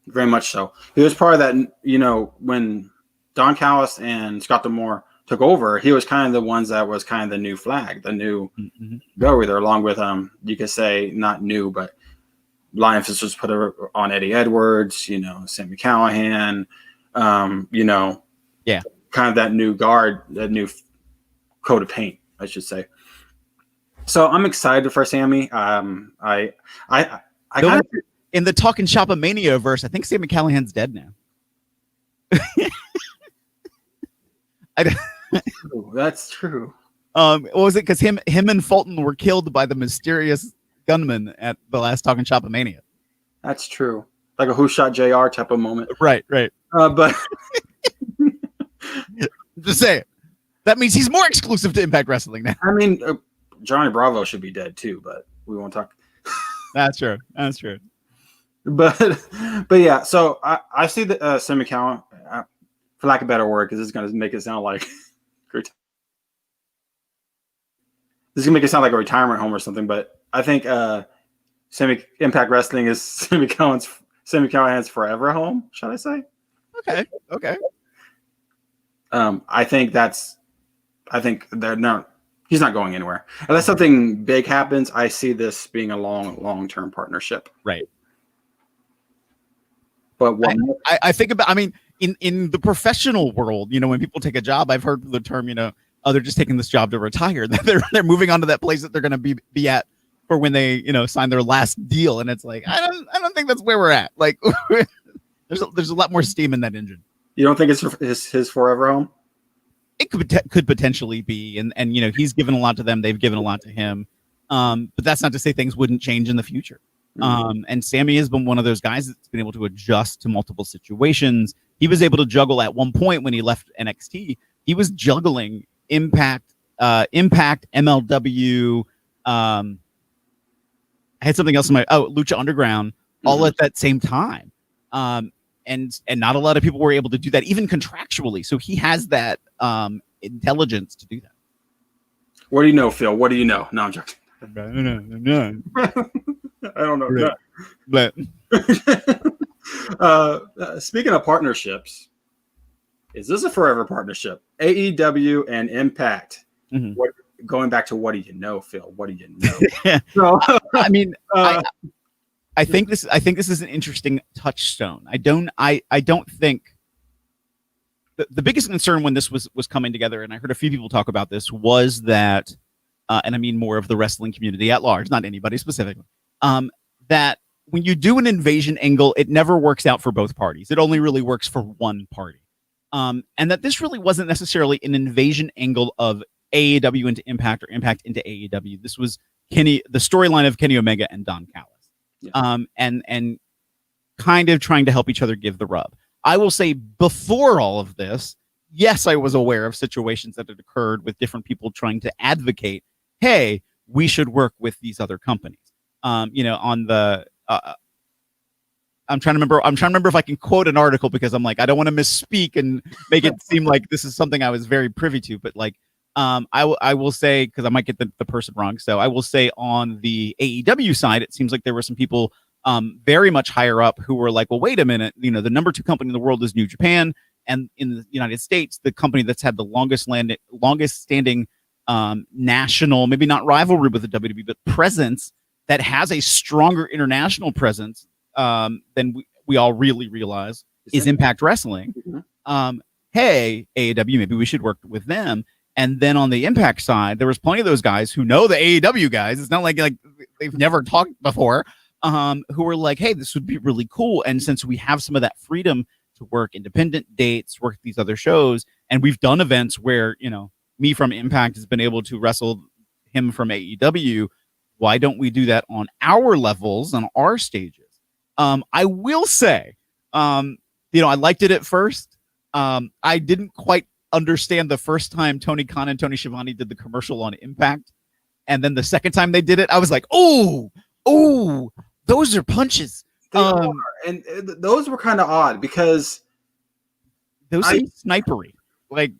Very much so. He was part of that, you know, when Don Callis and Scott D'Amore took over, he was kind of the ones that was kind of the new flag, the new go there, along with, you could say not new, but Lionfish was put on Eddie Edwards, you know, Sami Callihan, you know, kind of that new guard, that new coat of paint, I should say. So I'm excited for Sami. I kind of, in the Talking Shop of Mania verse, I think Sami Callihan's dead now. That's true. What was it? Because him and Fulton were killed by the mysterious gunman at the last Talking Shop of Mania. That's true. Like a Who Shot JR type of moment. Right. But just say it. That means he's more exclusive to Impact Wrestling now. I mean, Johnny Bravo should be dead too, but we won't talk. That's true. But yeah, so I see the Sami Callihan, for lack of a better word, because it's going to make it sound like this is going to make it sound like a retirement home or something. But I think Impact Wrestling is Sami Callihan's forever home. Should I say? Okay. I think they're not. He's not going anywhere unless something big happens. I see this being a long-term partnership. Right. But what I think about, I mean, in the professional world, when people take a job, I've heard the term, oh, they're just taking this job to retire. They're moving on to that place that they're going to be at for when they, sign their last deal. And it's like, I don't think that's where we're at. Like, there's a lot more steam in that engine. You don't think it's his forever home? It could potentially be, and he's given a lot to them. They've given a lot to him. But that's not to say things wouldn't change in the future. And Sammy has been one of those guys that's been able to adjust to multiple situations. He was able to juggle at one point when he left NXT. He was juggling Impact, MLW. I had something else in my Lucha Underground, all at that same time. And not a lot of people were able to do that, even contractually. So he has that intelligence to do that. What do you know, Phil? What do you know? No, I'm joking. No. I don't know. Right. But speaking of partnerships, is this a forever partnership? AEW and Impact. Mm-hmm. Going back to what do you know, Phil? What do you know? So, I mean, I think this is an interesting touchstone. I don't think the biggest concern when this was coming together, and I heard a few people talk about this, was that, and I mean more of the wrestling community at large, not anybody specifically, that when you do an invasion angle, it never works out for both parties. It only really works for one party. And that this really wasn't necessarily an invasion angle of AEW into Impact or Impact into AEW. This was the storyline of Kenny Omega and Don Callis. Yeah. And kind of trying to help each other give the rub. I will say before all of this, yes, I was aware of situations that had occurred with different people trying to advocate, hey, we should work with these other companies. On the I'm trying to remember if I can quote an article, because I'm like, I don't want to misspeak and make it seem like this is something I was very privy to, but like, I will say, because I might get the person wrong. So I will say on the AEW side, it seems like there were some people very much higher up who were like, well, wait a minute, the number 2 company in the world is New Japan. And in the United States, the company that's had the longest standing national, maybe not rivalry with the WWE, but presence that has a stronger international presence than we all really realize is Impact Wrestling. Mm-hmm. Hey, AEW, maybe we should work with them. And then on the Impact side, there was plenty of those guys who know the AEW guys. It's not like they've never talked before, who were like, hey, this would be really cool. And since we have some of that freedom to work independent dates, work these other shows, and we've done events where, me from Impact has been able to wrestle him from AEW, why don't we do that on our levels, on our stages? I will say, I liked it at first. I didn't quite understand the first time Tony Khan and Tony Schiavone did the commercial on Impact, and then the second time they did it, I was like, oh, those are punches. And those were kind of odd because those are snipery, like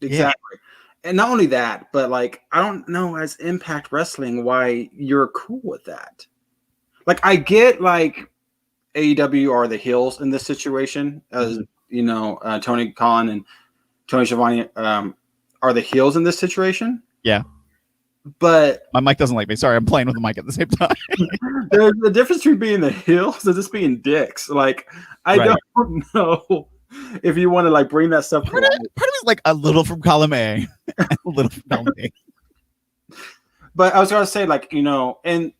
exactly. Yeah. And not only that, but like, I don't know, as Impact Wrestling, why you're cool with that. Like, I get like AEW are the heels in this situation, as Tony Khan and Tony Schiavone are the heels in this situation. Yeah. But my mic doesn't like me. Sorry, I'm playing with the mic at the same time. There's a difference between being the heels and just being dicks. Like, I don't know if you want to like bring that stuff. Part of me is like a little from column A, and a little from column B. But I was going to say, like, and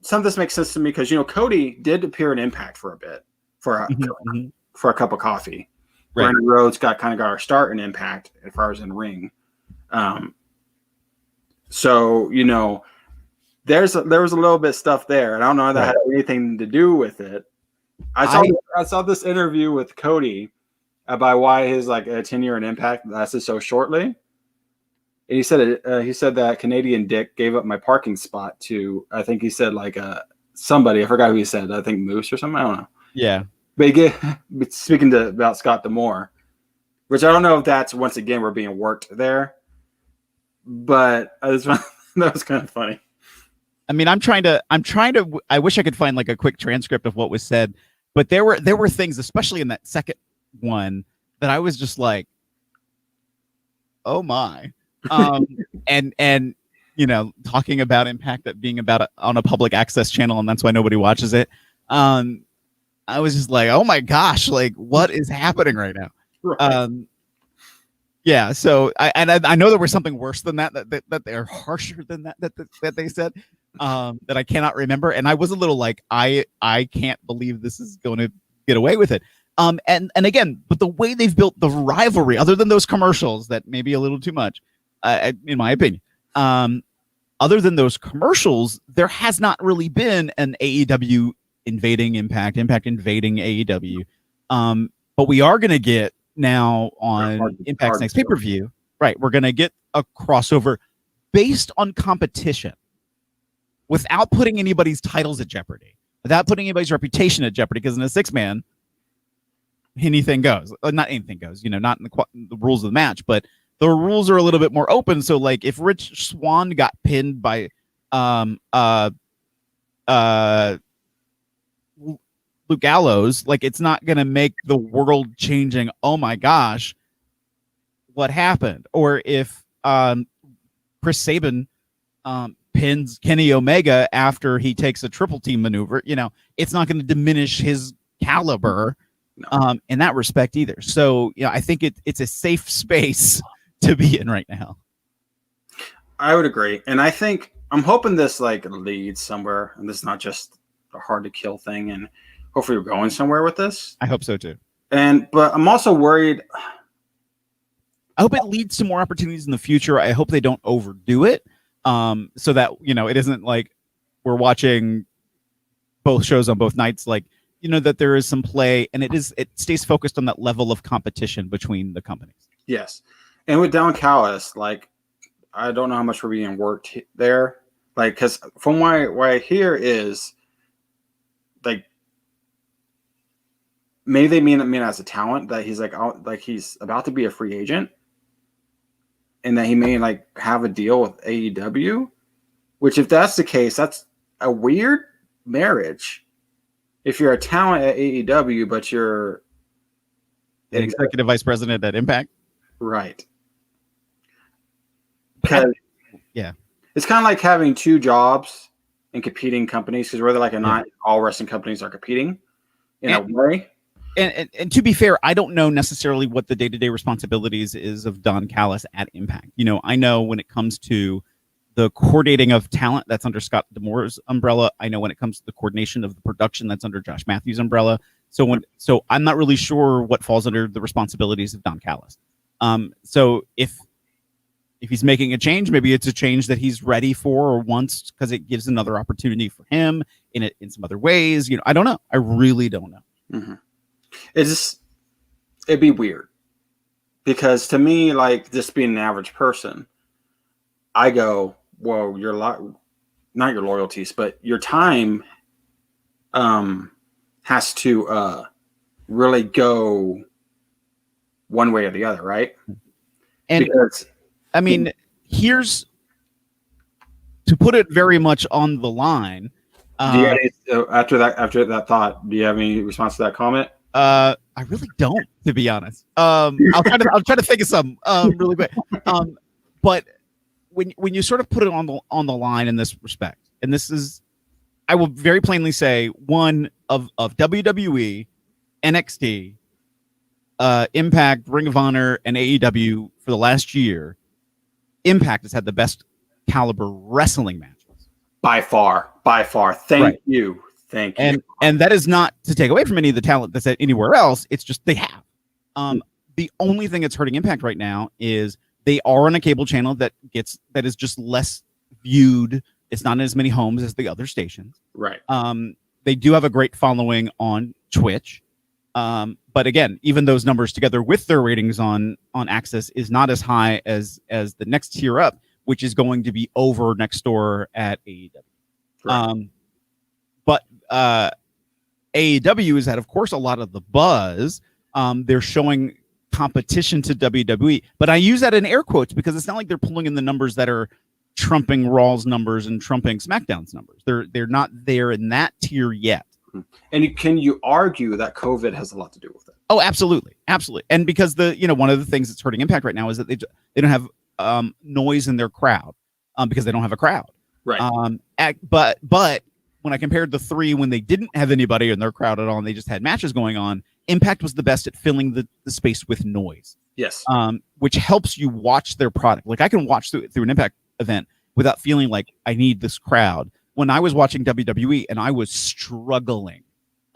some of this makes sense to me because Cody did appear in Impact for a bit, for a cup of coffee. Right. Brandon Rhodes got our start in Impact as far as in ring. So there was a little bit of stuff there, and I don't know if that had anything to do with it. I saw this interview with Cody about why his a tenure in Impact lasted so shortly. And he said that Canadian Dick gave up my parking spot to, I think he said somebody, I forgot who he said, I think Moose or something, I don't know. Yeah. But speaking about Scott D'Amore, which I don't know if that's, once again, we're being worked there, but that was kind of funny. I mean, I wish I could find a quick transcript of what was said, but there were things, especially in that second one, that I was just like, oh my. And talking about Impact that being on a public access channel, and that's why nobody watches it. I was just like, oh my gosh, like what is happening right now? Right. Yeah, so I know there was something worse than that they're harsher than that they said, that I cannot remember, and I was a little like, I can't believe this is going to get away with it. And again, but the way they've built the rivalry, other than those commercials that may be a little too much, in my opinion, other than those commercials, there has not really been an AEW invading Impact invading AEW, but we are going to get now on Impact's next pay-per-view, right? We're going to get a crossover based on competition without putting anybody's titles at jeopardy, without putting anybody's reputation at jeopardy, because in a six-man, anything goes. Not anything goes, not in the rules of the match, but the rules are a little bit more open. So like if Rich Swann got pinned by Luke Gallows, like it's not going to make the world changing, oh my gosh, what happened? Or if Chris Sabin pins Kenny Omega after he takes a triple team maneuver, it's not going to diminish his caliber in that respect either. So, I think it's a safe space to be in right now. I would agree. And I think I'm hoping this like leads somewhere, and this is not just a hard to kill thing, and hopefully we're going somewhere with this. I hope so too. But I'm also worried. I hope it leads to more opportunities in the future. I hope they don't overdo it, so that it isn't like we're watching both shows on both nights. Like that there is some play, and it stays focused on that level of competition between the companies. Yes, and with Don Callis, like I don't know how much we're being worked there. Like, because from what I hear is like maybe they mean as a talent that he's like he's about to be a free agent, and that he may like have a deal with AEW, which if that's the case, that's a weird marriage. If you're a talent at AEW, but you're an executive vice president at Impact, right? Yeah, it's kind of like having two jobs in competing companies, because whether not all wrestling companies are competing in a way. And to be fair, I don't know necessarily what the day-to-day responsibilities is of Don Callis at Impact. I know when it comes to the coordinating of talent, that's under Scott D'Amore's umbrella. I know when it comes to the coordination of the production, that's under Josh Matthews' umbrella. So I'm not really sure what falls under the responsibilities of Don Callis. So if he's making a change, maybe it's a change that he's ready for or wants, because it gives another opportunity for him in some other ways. I don't know. I really don't know. Mm-hmm. It'd be weird, because to me, like just being an average person, I go, well, not your loyalties, but your time has to really go one way or the other, right? And because, I mean, here's to put it very much on the line. After that thought, do you have any response to that comment? I really don't, to be honest. I'll try to think of some really quick. But when you sort of put it on the line in this respect, and this is, I will very plainly say, one of WWE, NXT, Impact, Ring of Honor, and AEW for the last year, Impact has had the best caliber wrestling matches by far. Thank you. And that is not to take away from any of the talent that's anywhere else. It's just they have. The only thing that's hurting Impact right now is they are on a cable channel that is just less viewed. It's not in as many homes as the other stations. Right. They do have a great following on Twitch. But again, even those numbers together with their ratings on Access is not as high as the next tier up, which is going to be over next door at AEW. Right. But AEW has had, of course, a lot of the buzz. They're showing competition to WWE, but I use that in air quotes because it's not like they're pulling in the numbers that are trumping Raw's numbers and trumping SmackDown's numbers. They're not there in that tier yet. And can you argue that COVID has a lot to do with it? Oh, absolutely, absolutely. And because one of the things that's hurting Impact right now is that they don't have noise in their crowd because they don't have a crowd. Right. But when I compared the three when they didn't have anybody in their crowd at all and they just had matches going on, Impact was the best at filling the space with noise. Yes. Which helps you watch their product. Like I can watch through an Impact event without feeling like I need this crowd. When I was watching WWE and I was struggling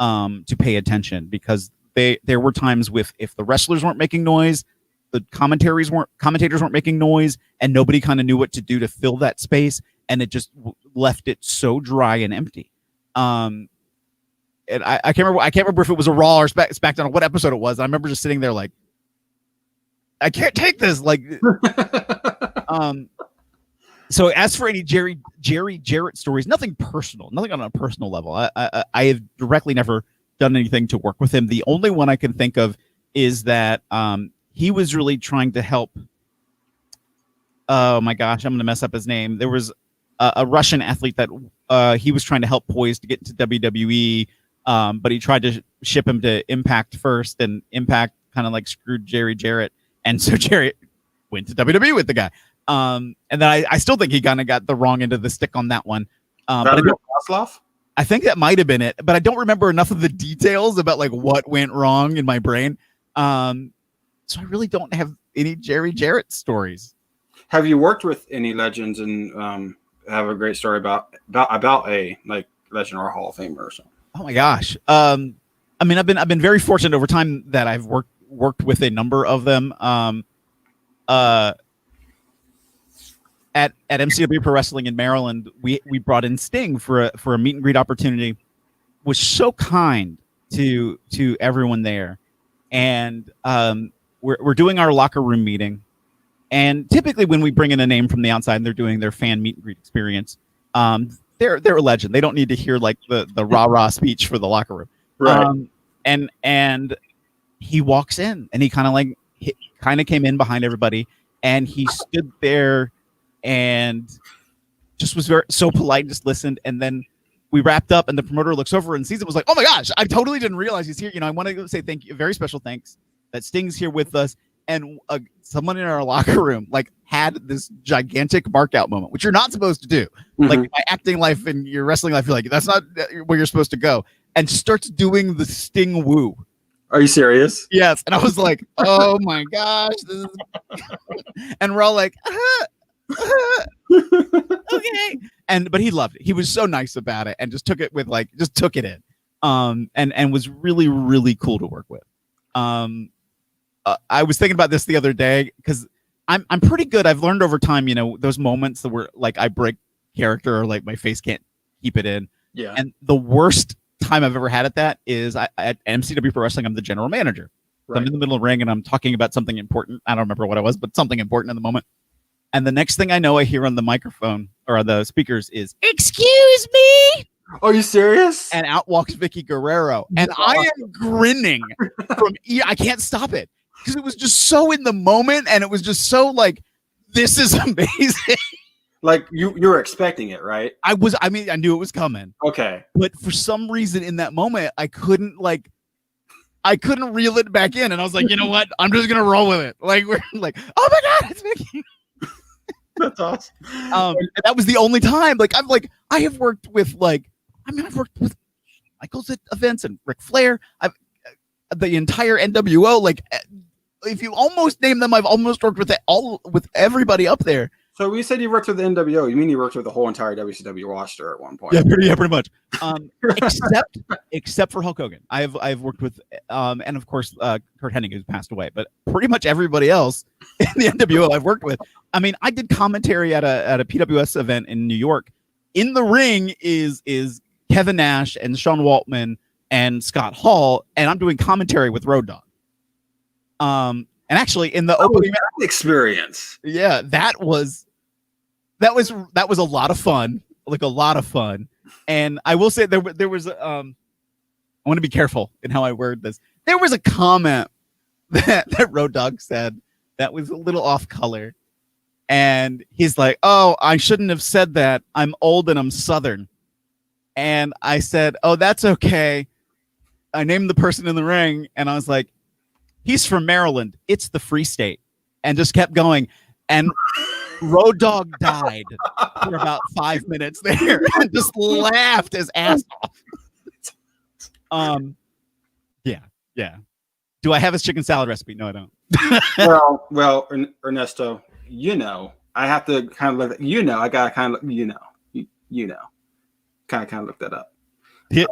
to pay attention because there were times if the wrestlers weren't making noise, the commentators weren't making noise, and nobody kind of knew what to do to fill that space, and it just left it so dry and empty. And I can't remember if it was a Raw or SmackDown or what episode it was. I remember just sitting there like, I can't take this. Like, so as for any Jerry Jarrett stories, nothing personal, nothing on a personal level. I have directly never done anything to work with him. The only one I can think of is that he was really trying to help. Oh my gosh, I'm going to mess up his name. There was a Russian athlete that he was trying to help poise to get into WWE, but he tried to ship him to Impact first, and Impact kind of like screwed Jerry Jarrett, and so Jarrett went to WWE with the guy. And then I still think he kind of got the wrong end of the stick on that one. I think that might have been it, but I don't remember enough of the details about like what went wrong in my brain. So I really don't have any Jerry Jarrett stories. Have you worked with any legends and have a great story about a like legend or a Hall of Famer or something? Oh my gosh. I mean, I've been very fortunate over time that I've worked with a number of them. At MCW Pro Wrestling in Maryland, we brought in Sting for a meet and greet opportunity. Was so kind to everyone there, and we're doing our locker room meeting. And typically, when we bring in a name from the outside and they're doing their fan meet and greet experience, they're a legend. They don't need to hear like the rah-rah speech for the locker room. Right. And he walks in and he kind of came in behind everybody and he stood there and just was so polite and just listened. And then we wrapped up and the promoter looks over and sees it, was like, oh my gosh, I totally didn't realize he's here. I want to say thank you, a very special thanks that Sting's here with us. And someone in our locker room like had this gigantic mark out moment, which you're not supposed to do. Mm-hmm. Like my acting life and your wrestling life, you're like, that's not where you're supposed to go. And starts doing the Sting woo. Are you serious? Yes. And I was like, oh my gosh. This is... and we're all like, okay. But he loved it. He was so nice about it and just took it in. And was really, really cool to work with. I was thinking about this the other day because I'm pretty good. I've learned over time, those moments that were like I break character or like my face can't keep it in. Yeah. And the worst time I've ever had at that is at MCW Pro Wrestling, I'm the general manager. Right. So I'm in the middle of the ring and I'm talking about something important. I don't remember what it was, but something important in the moment. And the next thing I know, I hear on the microphone or the speakers is, "Excuse me." Are you serious? And out walks Vicky Guerrero. And I am grinning from I can't stop it. Because it was just so in the moment, and it was just so like, this is amazing. Like you were expecting it, right? I knew it was coming. Okay. But for some reason in that moment, I couldn't reel it back in. And I was like, you know what? I'm just gonna roll with it. Like we're like, oh my God, it's Vicky. That's awesome. That was the only time. Like I have worked with I've worked with Michaels at events and Ric Flair. The entire NWO, like if you almost name them, I've almost worked with with everybody up there. So we said you worked with the NWO. You mean you worked with the whole entire WCW roster at one point? Yeah, pretty much. Except for Hulk Hogan, I've worked with, and of course Kurt Hennig, who's passed away. But pretty much everybody else in the NWO I've worked with. I mean, I did commentary at a PWS event in New York. In the ring is Kevin Nash and Sean Waltman and Scott Hall, and I'm doing commentary with Road Dogg. And actually in the opening experience, yeah, that was a lot of fun, like a lot of fun. And I will say there was I want to be careful in how I word this. There was a comment that Road Dogg said that was a little off color, and he's like, "Oh, I shouldn't have said that. I'm old and I'm Southern." And I said, "Oh, that's okay." I named the person in the ring, and I was like, He's from Maryland. It's the Free State, and just kept going. And Road Dogg died for about 5 minutes there, and just laughed his ass off. Yeah. Do I have his chicken salad recipe? No, I don't. well, Ernesto, I have to kind of look. I gotta kind of, kind of look that up. Yeah.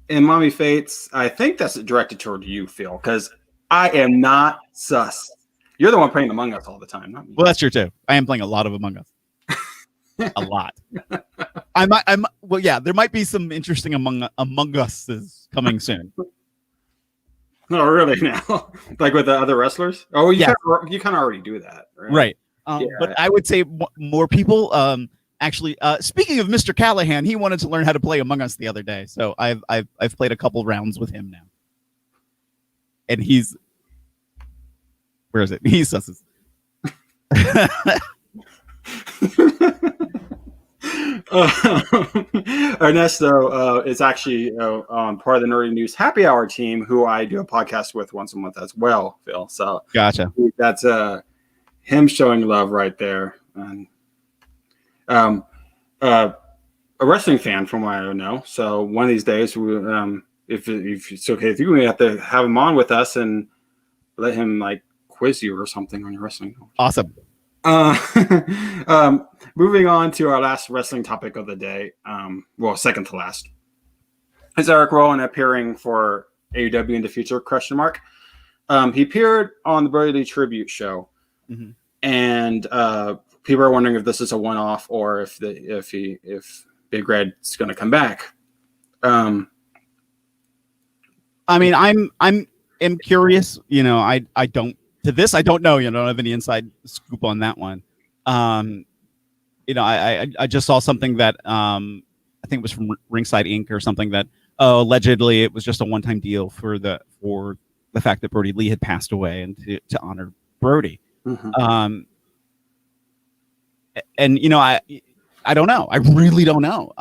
In Mommy Fates, I think that's directed toward you, Phil, because I am not sus. You're the one playing Among Us all the time, not me. Well, that's true too. I am playing a lot of Among Us. A lot. Well, yeah, there might be some interesting Among Us coming soon. Oh, really? Now, like with the other wrestlers? Oh, you kind of already do that, right? But I would say more people. Actually, speaking of Mr. Callahan, he wanted to learn how to play Among Us the other day, so I've played a couple rounds with him now, and he's where is it? He's susses. Ernesto is actually on part of the Nerdy News Happy Hour team, who I do a podcast with once a month as well, Phil. So gotcha. That's him showing love right there. And a wrestling fan from what I know. So one of these days, we, if it's okay with you, we have to have him on with us and let him like quiz you or something on your wrestling. Awesome. Moving on to our last wrestling topic of the day. Well, second to last. Is Eric Rowan appearing for AEW in the future? ? He appeared on the Brody Tribute show, and people are wondering if this is a one-off or if Big Red's going to come back. I mean, I'm curious. I don't. To this, I don't know. I don't have any inside scoop on that one. I just saw something that I think it was from Ringside Inc. or something that allegedly it was just a one-time deal for the fact that Brody Lee had passed away and to honor Brody. And I don't know. I really don't know.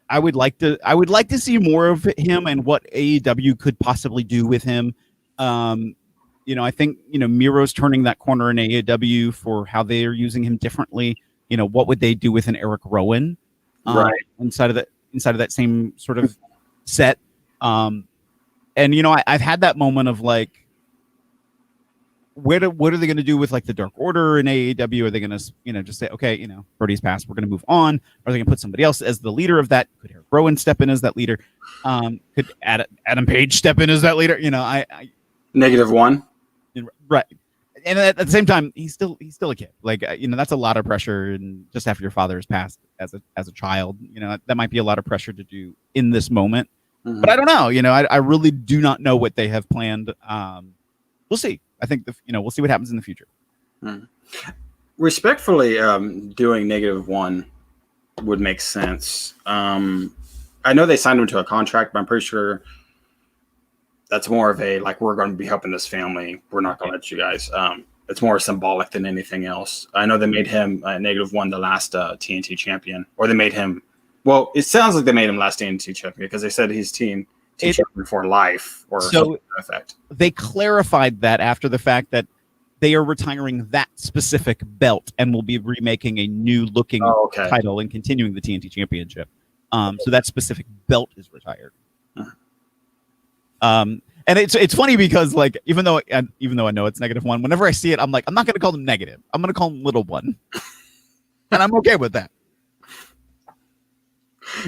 I would like to see more of him and what AEW could possibly do with him. I think, Miro's turning that corner in AEW for how they are using him differently. What would they do with an Eric Rowan inside of that same sort of set? I've had that moment of like, what are they going to do with like the Dark Order in AEW? Are they going to, just say, okay, Brody's passed, we're going to move on? Are they going to put somebody else as the leader of that? Could Eric Rowan step in as that leader? Could Adam Page step in as that leader? -1. Right. And at the same time, he's still a kid. Like, that's a lot of pressure. And just after your father has passed as a child, that might be a lot of pressure to do in this moment. But I don't know. I really do not know what they have planned. We'll see. I think we'll see what happens in the future. Respectfully, doing -1 would make sense. I know they signed him to a contract, but I'm pretty sure that's more of a like, we're going to be helping this family. We're not going to let you guys. It's more symbolic than anything else. I know they made him -1 the last TNT champion, or they made him. Well, it sounds like they made him last TNT champion because they said he's TNT champion for life or something to that effect. They clarified that after the fact that they are retiring that specific belt and will be remaking a new looking title and continuing the TNT championship. So that specific belt is retired. And it's funny because like even though I know it's -1, whenever I see it, I'm like, I'm not going to call them negative. I'm going to call them little one, and I'm okay with that.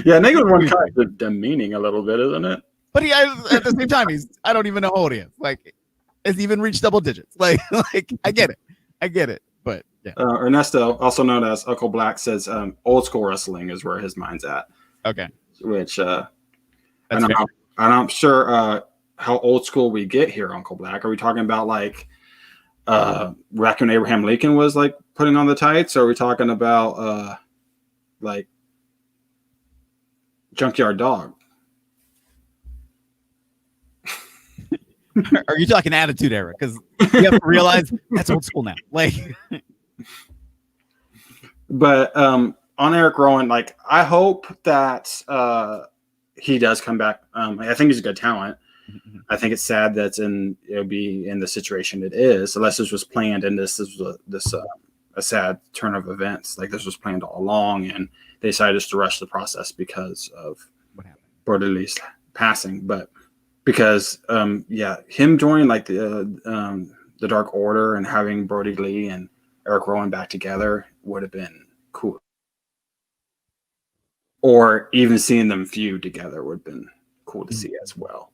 Yeah, -1 kind of demeaning a little bit, isn't it? But at the same time, I don't even know how old he is. Like, has he even reached double digits? Like I get it. But yeah. Ernesto, also known as Uncle Black, says old school wrestling is where his mind's at. Okay. Which I'm sure how old school we get here, Uncle Black. Are we talking about like back when Abraham Lincoln was like putting on the tights, or are we talking about like Junkyard Dog? Are you talking Attitude Era? Because you have to realize that's old school now. Like, but on Eric Rowan, like I hope that he does come back. I think he's a good talent. Mhm. I think it's sad that it'll be in the situation it is, unless this was planned and this is a sad turn of events. Like this was planned all along, and they decided just to rush the process because of What happened? Brody Lee's passing. But because him joining like the Dark Order and having Brody Lee and Eric Rowan back together would have been cool. Or even seeing them feud together would have been cool to see as well.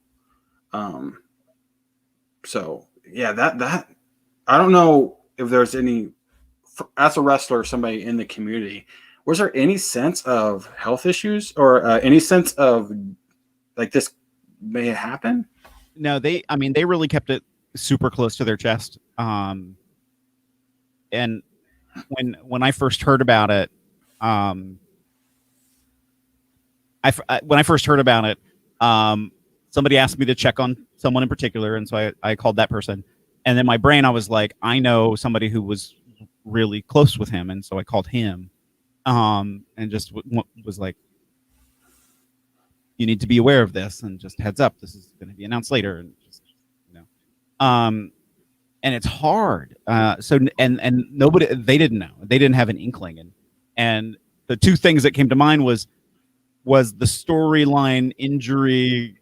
So yeah, that I don't know if there's any, as a wrestler, somebody in the community, was there any sense of health issues or any sense of like this may happen? No, they really kept it super close to their chest. And when I first heard about it, when I first heard about it, somebody asked me to check on someone in particular, and so I called that person. And then my brain, I was like, I know somebody who was really close with him, and so I called him, and just was like, you need to be aware of this, and just heads up, this is going to be announced later, and just and it's hard. So nobody, they didn't know, they didn't have an inkling, and the two things that came to mind was the storyline injury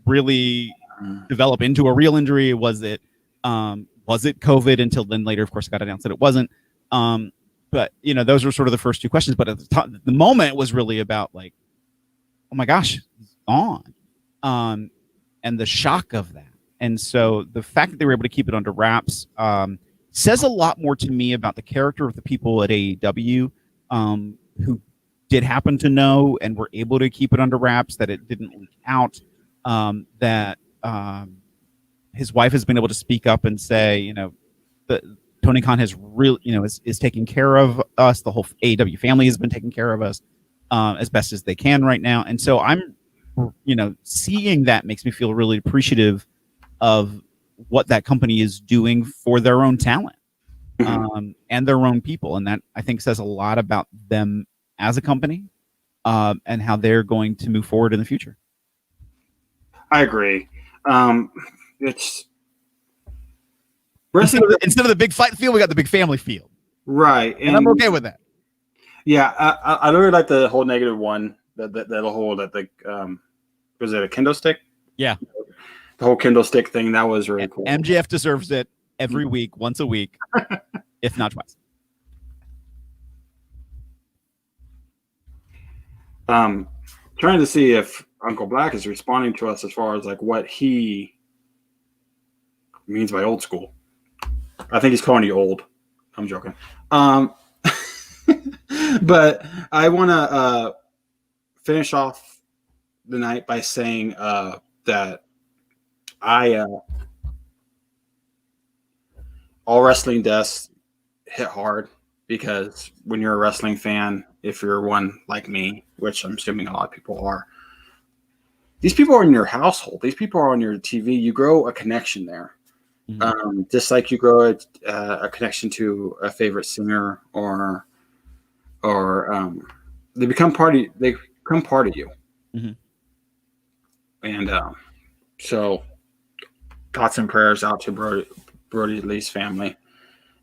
really develop into a real injury? Was it COVID? Until then later, of course, it got announced that it wasn't. But those were sort of the first two questions. But at the moment was really about like, oh my gosh, he's gone, and the shock of that. And so the fact that they were able to keep it under wraps says a lot more to me about the character of the people at AEW who did happen to know and were able to keep it under wraps, that it didn't leak out, that his wife has been able to speak up and say, that Tony Khan has really, is taking care of us. The whole AEW family has been taking care of us as best as they can right now. And so I'm, seeing that makes me feel really appreciative of what that company is doing for their own talent and their own people. And that, I think, says a lot about them as a company and how they're going to move forward in the future. I agree. It's instead of the big fight field, we got the big family field, right? And I'm okay with that. Yeah, I really like the whole negative one. That'll hold at the was it a kendo stick? Yeah, the whole kendo stick thing, that was really cool. MJF deserves it every week, once a week, if not twice. Trying to see if Uncle Black is responding to us as far as like what he means by old school. I think he's calling you old. I'm joking. But I want to finish off the night by saying that all wrestling deaths hit hard, because when you're a wrestling fan, if you're one like me, which I'm assuming a lot of people are, these people are in your household. These people are on your TV. You grow a connection there. Mm-hmm. Just like you grow a connection to a favorite singer, or they become part of you. Mm-hmm. And so thoughts and prayers out to Brody Lee's family,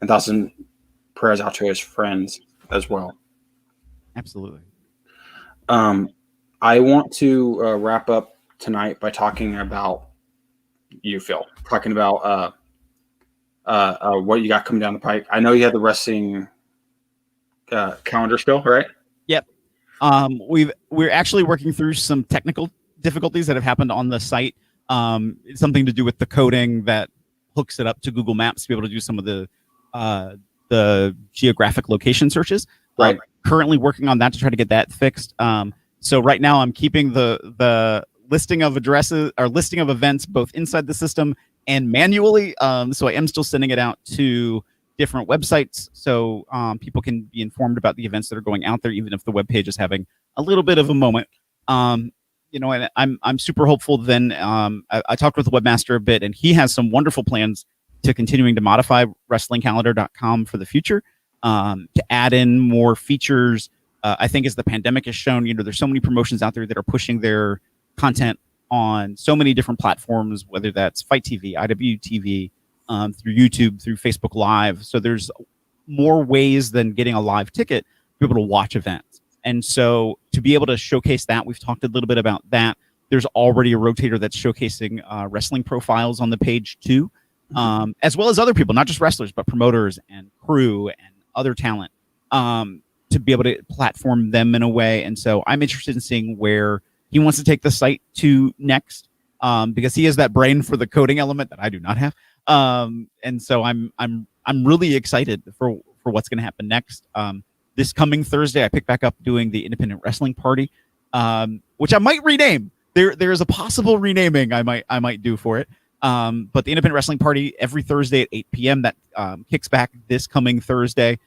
and thoughts and prayers out to his friends as well. Absolutely. I want to wrap up tonight by talking about you, Phil. Talking about what you got coming down the pipe. I know you had the wrestling calendar still, right? Yep. We're actually working through some technical difficulties that have happened on the site. It's something to do with the coding that hooks it up to Google Maps to be able to do some of the geographic location searches. Right. Currently working on that to try to get that fixed. So right now I'm keeping the listing of addresses or listing of events both inside the system and manually. So I am still sending it out to different websites so people can be informed about the events that are going out there, even if the webpage is having a little bit of a moment. And I'm super hopeful. Then I talked with the webmaster a bit, and he has some wonderful plans to continuing to modify wrestlingcalendar.com for the future, to add in more features. I think as the pandemic has shown, there's so many promotions out there that are pushing their content on so many different platforms, whether that's Fight TV, IWTV, through YouTube, through Facebook Live. So there's more ways than getting a live ticket to be able to watch events. And so to be able to showcase that, we've talked a little bit about that. There's already a rotator that's showcasing wrestling profiles on the page too, as well as other people, not just wrestlers, but promoters and crew and other talent, to be able to platform them in a way. And so I'm interested in seeing where he wants to take the site to next, because he has that brain for the coding element that I do not have. And so I'm really excited for what's going to happen next. This coming Thursday, I pick back up doing the Independent Wrestling Party, which I might rename. There is a possible renaming I might do for it. But the Independent Wrestling Party every Thursday at 8 p.m. that kicks back this coming Thursday.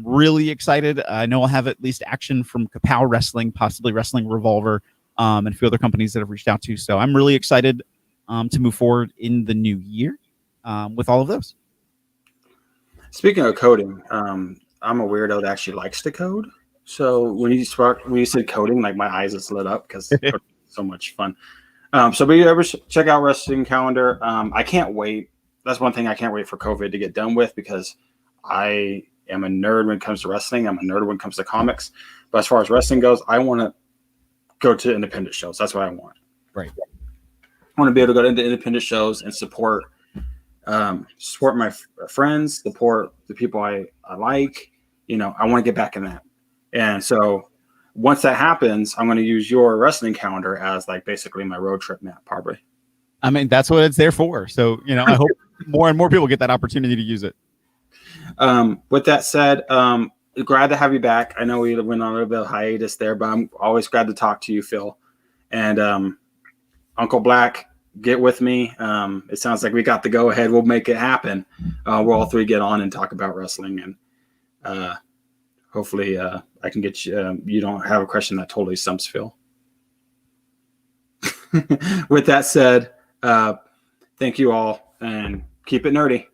Really excited. I know I'll have at least action from Kapow Wrestling, possibly Wrestling Revolver, and a few other companies that I've reached out to. So I'm really excited to move forward in the new year with all of those. Speaking of coding, I'm a weirdo that actually likes to code. So when you said coding, like my eyes just lit up because it's so much fun. So if you ever check out Wrestling Calendar, I can't wait. That's one thing I can't wait for COVID to get done with, because I am a nerd when it comes to wrestling. I'm a nerd when it comes to comics. But as far as wrestling goes, I want to go to independent shows. That's what I want. Right. I want to be able to go into independent shows and support my friends, support the people I like. I want to get back in that. And so once that happens, I'm going to use your Wrestling Calendar as like basically my road trip map, probably. I mean, that's what it's there for. So, I hope more and more people get that opportunity to use it. With that said, glad to have you back. I know we went on a little bit of hiatus there, but I'm always glad to talk to you, Phil. And Uncle Black, get with me. It sounds like we got the go ahead. We'll make it happen. We'll all three get on and talk about wrestling, and hopefully I can get you. You don't have a question that totally stumps Phil. With that said, thank you all, and keep it nerdy.